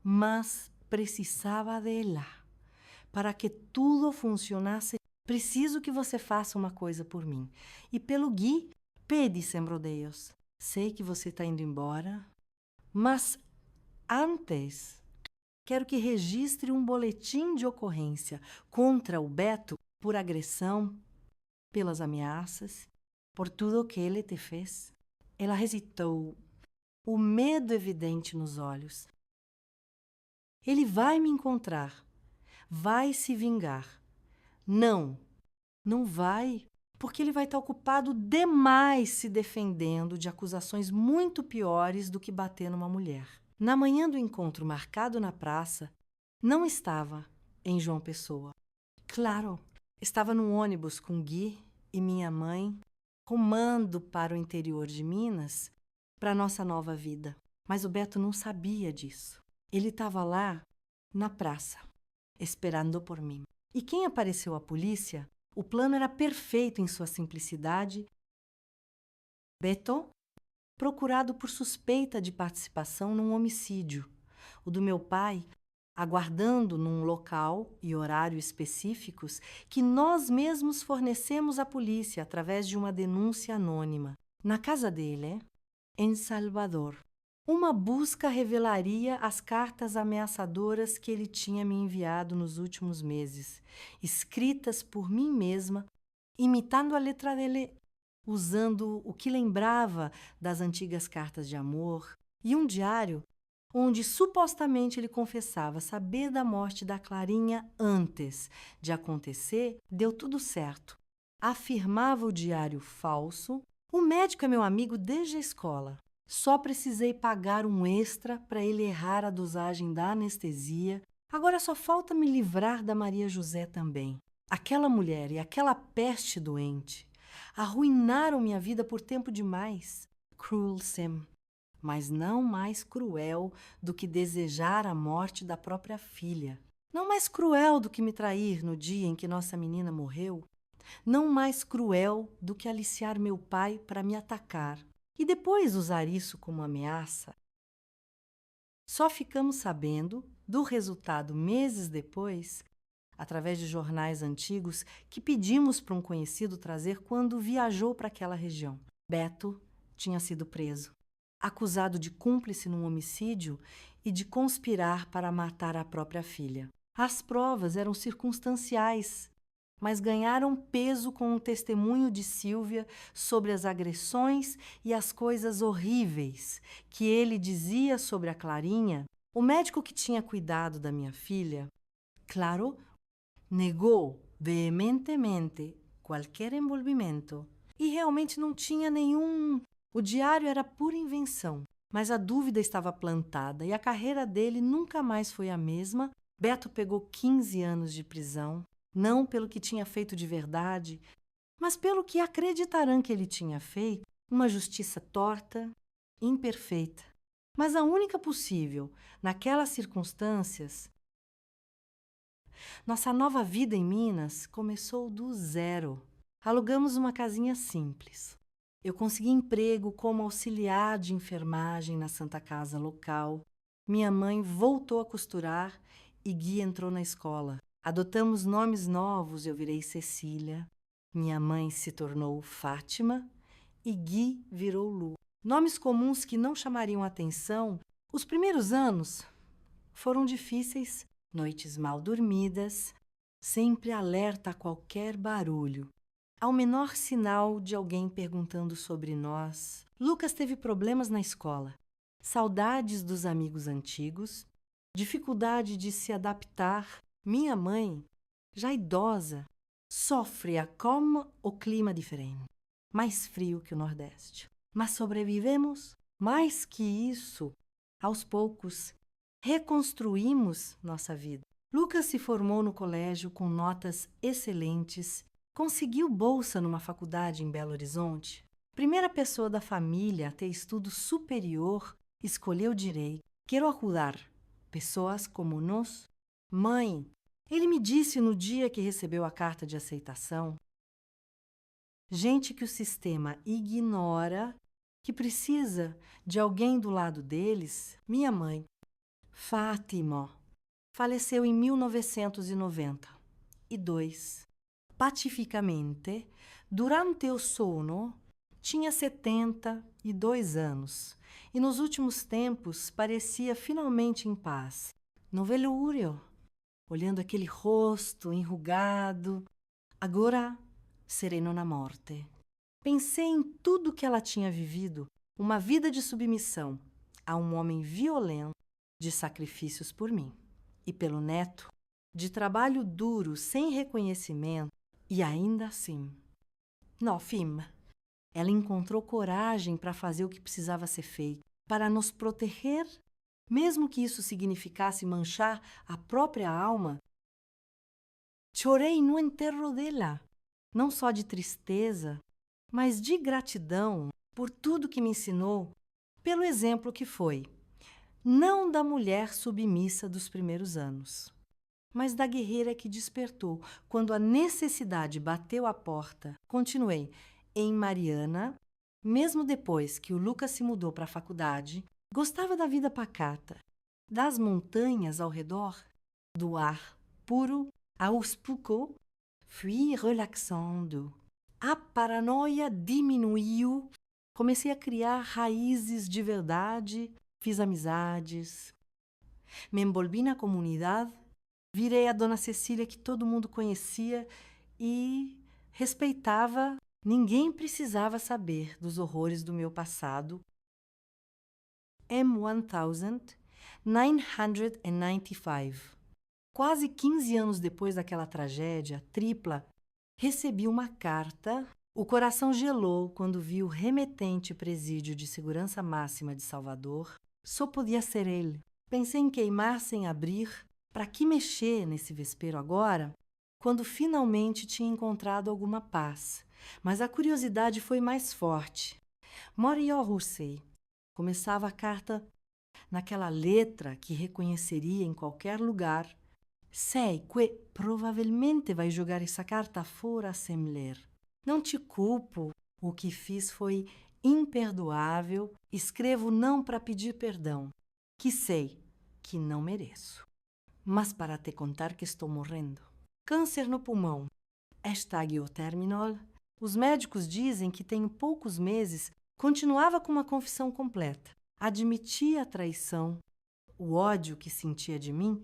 mas precisava dela. Para que tudo funcionasse, preciso que você faça uma coisa por mim. E pelo Gui, pede sem rodeios. Sei que você está indo embora, mas antes quero que registre um boletim de ocorrência contra o Beto por agressão, pelas ameaças, por tudo o que ele te fez. Ela hesitou, o medo evidente nos olhos. Ele vai me encontrar, vai se vingar. Não, não vai, porque ele vai estar ocupado demais se defendendo de acusações muito piores do que bater numa mulher. Na manhã do encontro marcado na praça, não estava em João Pessoa. Claro, estava no ônibus com Gui e minha mãe, rumando para o interior de Minas, para a nossa nova vida. Mas o Beto não sabia disso. Ele estava lá, na praça, esperando por mim. E quem apareceu à polícia? O plano era perfeito em sua simplicidade. Beto, procurado por suspeita de participação num homicídio. O do meu pai, aguardando num local e horário específicos que nós mesmos fornecemos à polícia através de uma denúncia anônima. Na casa dele, em Salvador. Uma busca revelaria as cartas ameaçadoras que ele tinha me enviado nos últimos meses, escritas por mim mesma, imitando a letra dele, usando o que lembrava das antigas cartas de amor, e um diário onde supostamente ele confessava saber da morte da Clarinha antes de acontecer. Deu tudo certo. Afirmava o diário falso O médico é meu amigo desde a escola. Só precisei pagar um extra para ele errar a dosagem da anestesia. Agora só falta me livrar da Maria José também. Aquela mulher e aquela peste doente arruinaram minha vida por tempo demais. Cruel Sam, mas não mais cruel do que desejar a morte da própria filha. Não mais cruel do que me trair no dia em que nossa menina morreu. Não mais cruel do que aliciar meu pai para me atacar e depois usar isso como ameaça. Só ficamos sabendo do resultado meses depois, através de jornais antigos que pedimos para um conhecido trazer quando viajou para aquela região. Beto tinha sido preso, acusado de cúmplice num homicídio e de conspirar para matar a própria filha. As provas eram circunstanciais, mas ganharam peso com o testemunho de Silvia sobre as agressões e as coisas horríveis que ele dizia sobre a Clarinha. O médico que tinha cuidado da minha filha, claro, negou veementemente qualquer envolvimento e realmente não tinha nenhum. O diário era pura invenção, mas a dúvida estava plantada e a carreira dele nunca mais foi a mesma. Beto pegou 15 anos de prisão, não pelo que tinha feito de verdade, mas pelo que acreditarão que ele tinha feito, uma justiça torta, imperfeita, mas a única possível naquelas circunstâncias. Nossa nova vida em Minas começou do zero. Alugamos uma casinha simples. Eu consegui emprego como auxiliar de enfermagem na Santa Casa local. Minha mãe voltou a costurar e Gui entrou na escola. Adotamos nomes novos, eu virei Cecília. Minha mãe se tornou Fátima e Gui virou Lu. Nomes comuns que não chamariam atenção. Os primeiros anos foram difíceis, noites mal dormidas, sempre alerta a qualquer barulho. Ao menor sinal de alguém perguntando sobre nós. Lucas teve problemas na escola, saudades dos amigos antigos, dificuldade de se adaptar. Minha mãe, já idosa, sofre como o clima diferente, mais frio que o Nordeste. Mas sobrevivemos. Mais que isso, aos poucos, reconstruímos nossa vida. Lucas se formou no colégio com notas excelentes, conseguiu bolsa numa faculdade em Belo Horizonte. Primeira pessoa da família a ter estudo superior, escolheu direito. Quero ajudar pessoas como nós. Mãe, ele me disse no dia que recebeu a carta de aceitação, gente que o sistema ignora, que precisa de alguém do lado deles. Minha mãe, Fátima, faleceu em 1992. Pacificamente, durante o sono, tinha 72 anos e nos últimos tempos parecia finalmente em paz. No velório, olhando aquele rosto enrugado, agora sereno na morte. Pensei em tudo que ela tinha vivido, uma vida de submissão a um homem violento, de sacrifícios por mim e pelo neto, de trabalho duro sem reconhecimento e ainda assim. No fim, ela encontrou coragem para fazer o que precisava ser feito, para nos proteger, mesmo que isso significasse manchar a própria alma. Chorei no enterro dela, não só de tristeza, mas de gratidão por tudo que me ensinou, pelo exemplo que foi, não da mulher submissa dos primeiros anos, mas da guerreira que despertou quando a necessidade bateu à porta. Continuei em Mariana, mesmo depois que o Lucas se mudou para a faculdade, gostava da vida pacata, das montanhas ao redor, do ar puro. Aos poucos, fui relaxando. A paranoia diminuiu. Comecei a criar raízes de verdade, fiz amizades. Me envolvi na comunidade, virei a Dona Cecília que todo mundo conhecia e respeitava. Ninguém precisava saber dos horrores do meu passado. M1995. Quase 15 anos depois daquela tragédia tripla, recebi uma carta. O coração gelou quando vi o remetente presídio de segurança máxima de Salvador. Só podia ser ele. Pensei em queimar sem abrir. Para que mexer nesse vespeiro agora, quando finalmente tinha encontrado alguma paz? Mas a curiosidade foi mais forte. Morió Rousset. Começava a carta naquela letra que reconheceria em qualquer lugar. Sei que provavelmente vai jogar essa carta fora sem ler. Não te culpo, o que fiz foi imperdoável. Escrevo não para pedir perdão, que sei que não mereço, mas para te contar que estou morrendo. Câncer no pulmão. Estagioterminol. Os médicos dizem que tenho poucos meses. Continuava com uma confissão completa. Admitia a traição, o ódio que sentia de mim,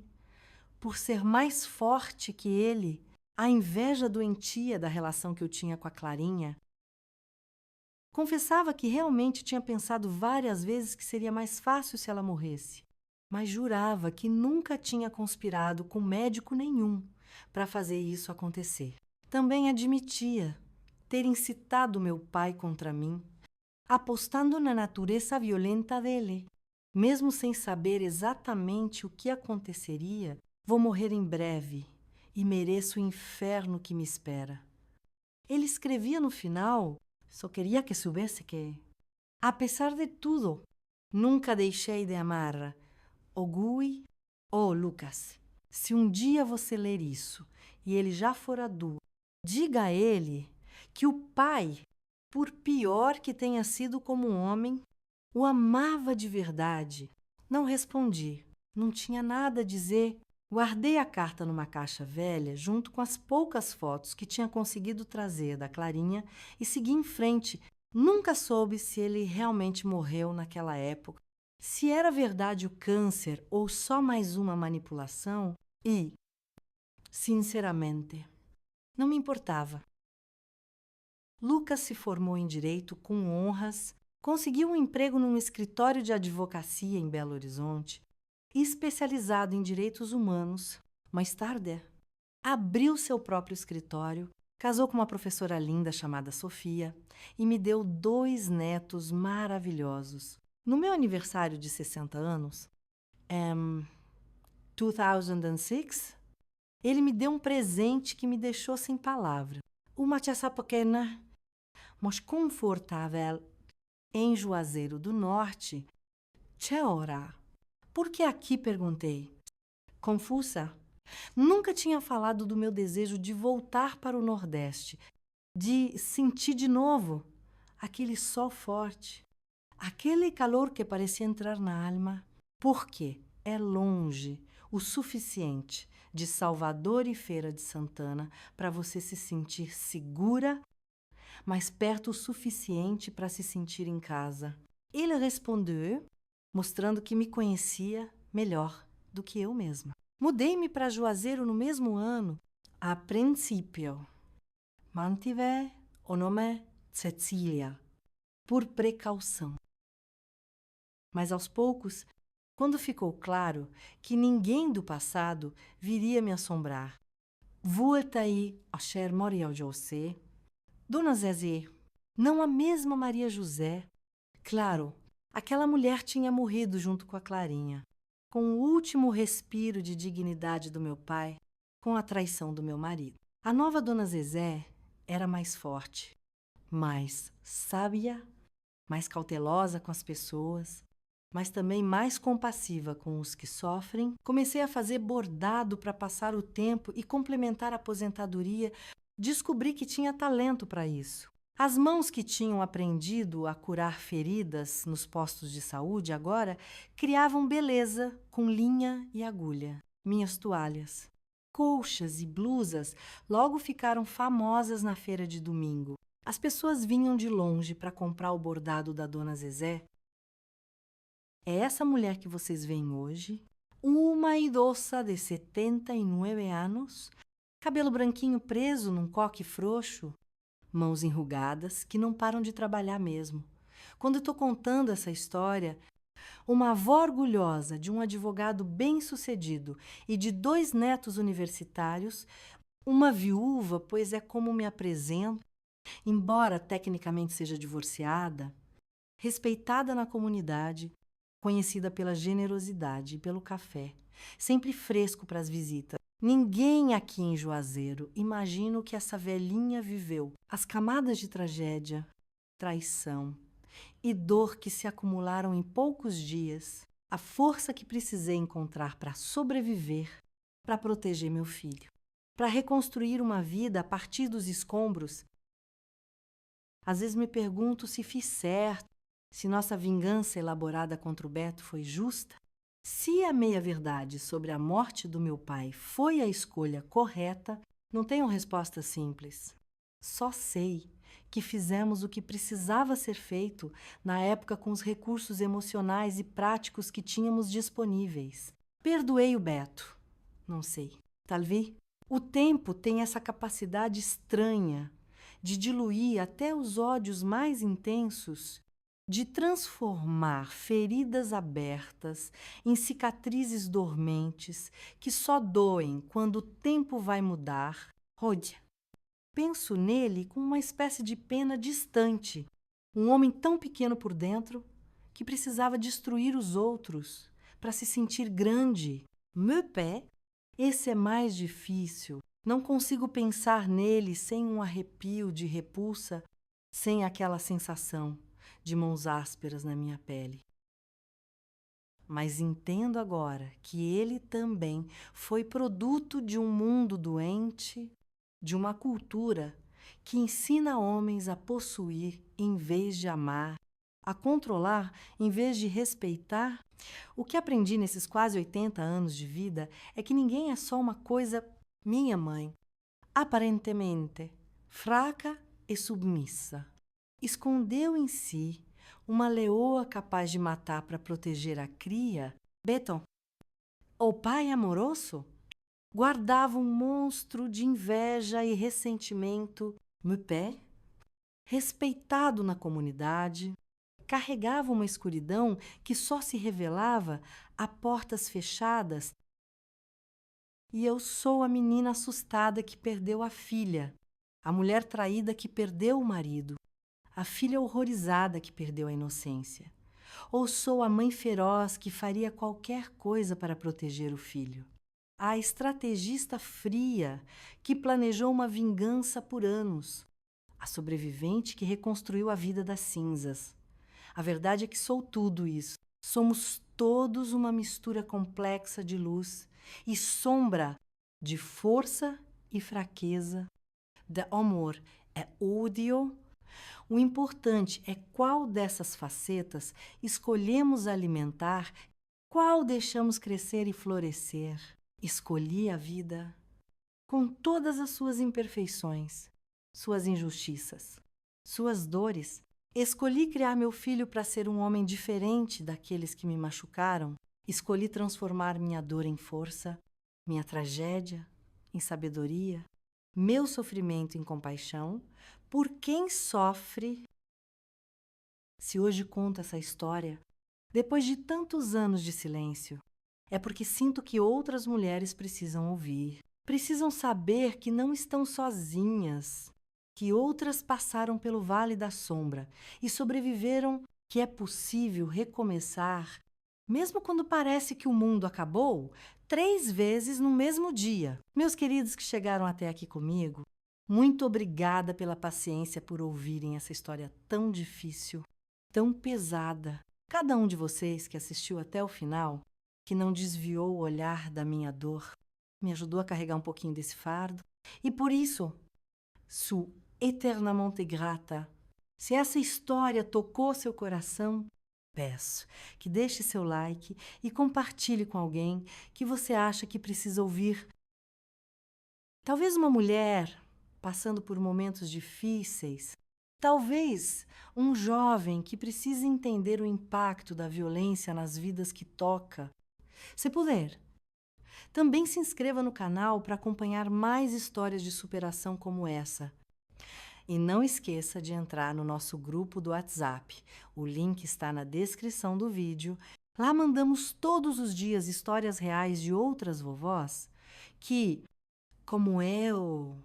por ser mais forte que ele, a inveja doentia da relação que eu tinha com a Clarinha. Confessava que realmente tinha pensado várias vezes que seria mais fácil se ela morresse, mas jurava que nunca tinha conspirado com médico nenhum para fazer isso acontecer. Também admitia ter incitado meu pai contra mim, apostando na natureza violenta dele. Mesmo sem saber exatamente o que aconteceria, vou morrer em breve e mereço o inferno que me espera. Ele escrevia no final, só queria que soubesse que, apesar de tudo, nunca deixei de amar o Gui ou o Lucas. Se um dia você ler isso e ele já for adulto, diga a ele que o pai, por pior que tenha sido como um homem, o amava de verdade. Não respondi, não tinha nada a dizer. Guardei a carta numa caixa velha, junto com as poucas fotos que tinha conseguido trazer da Clarinha, e segui em frente. Nunca soube se ele realmente morreu naquela época, se era verdade o câncer ou só mais uma manipulação, e, sinceramente, não me importava. Lucas se formou em Direito com honras, conseguiu um emprego num escritório de advocacia em Belo Horizonte, especializado em direitos humanos. Mais tarde, abriu seu próprio escritório, casou com uma professora linda chamada Sofia e me deu 2 netos maravilhosos. No meu aniversário de 60 anos, 2006, ele me deu um presente que me deixou sem palavra. Uma casa pequena, mas confortável, em Juazeiro do Norte. Ora, por que aqui? Perguntei. Confusa. Nunca tinha falado do meu desejo de voltar para o Nordeste, de sentir de novo aquele sol forte, aquele calor que parecia entrar na alma, porque é longe o suficiente de Salvador e Feira de Santana para você se sentir segura, mas perto o suficiente para se sentir em casa. Ele respondeu, mostrando que me conhecia melhor do que eu mesma. Mudei-me para Juazeiro no mesmo ano. A princípio, mantive o nome Cecília, por precaução. Mas aos poucos, quando ficou claro que ninguém do passado viria me assombrar, voltei a ser Morió Rousset, Dona Zezé, não a mesma Maria José. Claro, aquela mulher tinha morrido junto com a Clarinha, com o último respiro de dignidade do meu pai, com a traição do meu marido. A nova Dona Zezé era mais forte, mais sábia, mais cautelosa com as pessoas, mas também mais compassiva com os que sofrem. Comecei a fazer bordado para passar o tempo e complementar a aposentadoria. Descobri que tinha talento para isso. As mãos que tinham aprendido a curar feridas nos postos de saúde agora criavam beleza com linha e agulha. Minhas toalhas, colchas e blusas logo ficaram famosas na feira de domingo. As pessoas vinham de longe para comprar o bordado da Dona Zezé. É essa mulher que vocês veem hoje, uma idosa de 79 anos, cabelo branquinho preso num coque frouxo, mãos enrugadas que não param de trabalhar mesmo. Quando estou contando essa história, uma avó orgulhosa de um advogado bem-sucedido e de 2 netos universitários, uma viúva, pois é como me apresento, Embora tecnicamente seja divorciada, respeitada na comunidade, conhecida pela generosidade e pelo café, sempre fresco para as visitas. Ninguém aqui em Juazeiro imagina o que essa velhinha viveu. As camadas de tragédia, traição e dor que se acumularam em poucos dias, a força que precisei encontrar para sobreviver, para proteger meu filho, para reconstruir uma vida a partir dos escombros. Às vezes me pergunto se fiz certo, se nossa vingança elaborada contra o Beto foi justa. Se a meia-verdade sobre a morte do meu pai foi a escolha correta, não tenho resposta simples. Só sei que fizemos o que precisava ser feito na época com os recursos emocionais e práticos que tínhamos disponíveis. Perdoei o Beto. Não sei. Talvez o tempo tem essa capacidade estranha de diluir até os ódios mais intensos, de transformar feridas abertas em cicatrizes dormentes que só doem quando o tempo vai mudar. Rhodia. Penso nele com uma espécie de pena distante, um homem tão pequeno por dentro que precisava destruir os outros para se sentir grande. Meu pé, esse é mais difícil. Não consigo pensar nele sem um arrepio de repulsa, sem aquela sensação de mãos ásperas na minha pele. Mas entendo agora que ele também foi produto de um mundo doente, de uma cultura que ensina homens a possuir em vez de amar, a controlar em vez de respeitar. O que aprendi nesses quase 80 anos de vida é que ninguém é só uma coisa. Minha mãe, aparentemente fraca e submissa, escondeu em si uma leoa capaz de matar para proteger a cria. Beto, o pai amoroso, guardava um monstro de inveja e ressentimento. Meu pé, respeitado na comunidade, carregava uma escuridão que só se revelava a portas fechadas. E eu sou a menina assustada que perdeu a filha, a mulher traída que perdeu o marido, a filha horrorizada que perdeu a inocência. Ou sou a mãe feroz que faria qualquer coisa para proteger o filho, a estrategista fria que planejou uma vingança por anos, a sobrevivente que reconstruiu a vida das cinzas. A verdade é que sou tudo isso. Somos todos uma mistura complexa de luz e sombra, de força e fraqueza, de amor e ódio. O importante é qual dessas facetas escolhemos alimentar, qual deixamos crescer e florescer. Escolhi a vida com todas as suas imperfeições, suas injustiças, suas dores. Escolhi criar meu filho para ser um homem diferente daqueles que me machucaram. Escolhi transformar minha dor em força, minha tragédia em sabedoria, meu sofrimento em compaixão por quem sofre. Se hoje conto essa história, depois de tantos anos de silêncio, é porque sinto que outras mulheres precisam ouvir, precisam saber que não estão sozinhas, que outras passaram pelo vale da sombra e sobreviveram, que é possível recomeçar, mesmo quando parece que o mundo acabou, 3 vezes no mesmo dia. Meus queridos que chegaram até aqui comigo, muito obrigada pela paciência por ouvirem essa história tão difícil, tão pesada. Cada um de vocês que assistiu até o final, que não desviou o olhar da minha dor, me ajudou a carregar um pouquinho desse fardo. E por isso, sou eternamente grata. Se essa história tocou seu coração, peço que deixe seu like e compartilhe com alguém que você acha que precisa ouvir. Talvez uma mulher passando por momentos difíceis, talvez um jovem que precisa entender o impacto da violência nas vidas que toca. Se puder, também se inscreva no canal para acompanhar mais histórias de superação como essa. E não esqueça de entrar no nosso grupo do WhatsApp. O link está na descrição do vídeo. Lá mandamos todos os dias histórias reais de outras vovós que, como eu,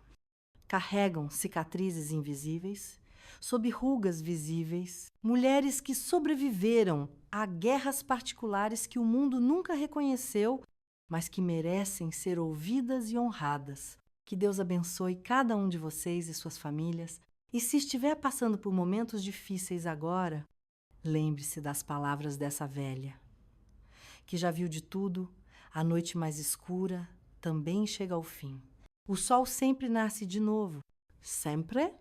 carregam cicatrizes invisíveis, sob rugas visíveis, mulheres que sobreviveram a guerras particulares que o mundo nunca reconheceu, mas que merecem ser ouvidas e honradas. Que Deus abençoe cada um de vocês e suas famílias. E se estiver passando por momentos difíceis agora, lembre-se das palavras dessa velha, que já viu de tudo, a noite mais escura também chega ao fim. O sol sempre nasce de novo. Sempre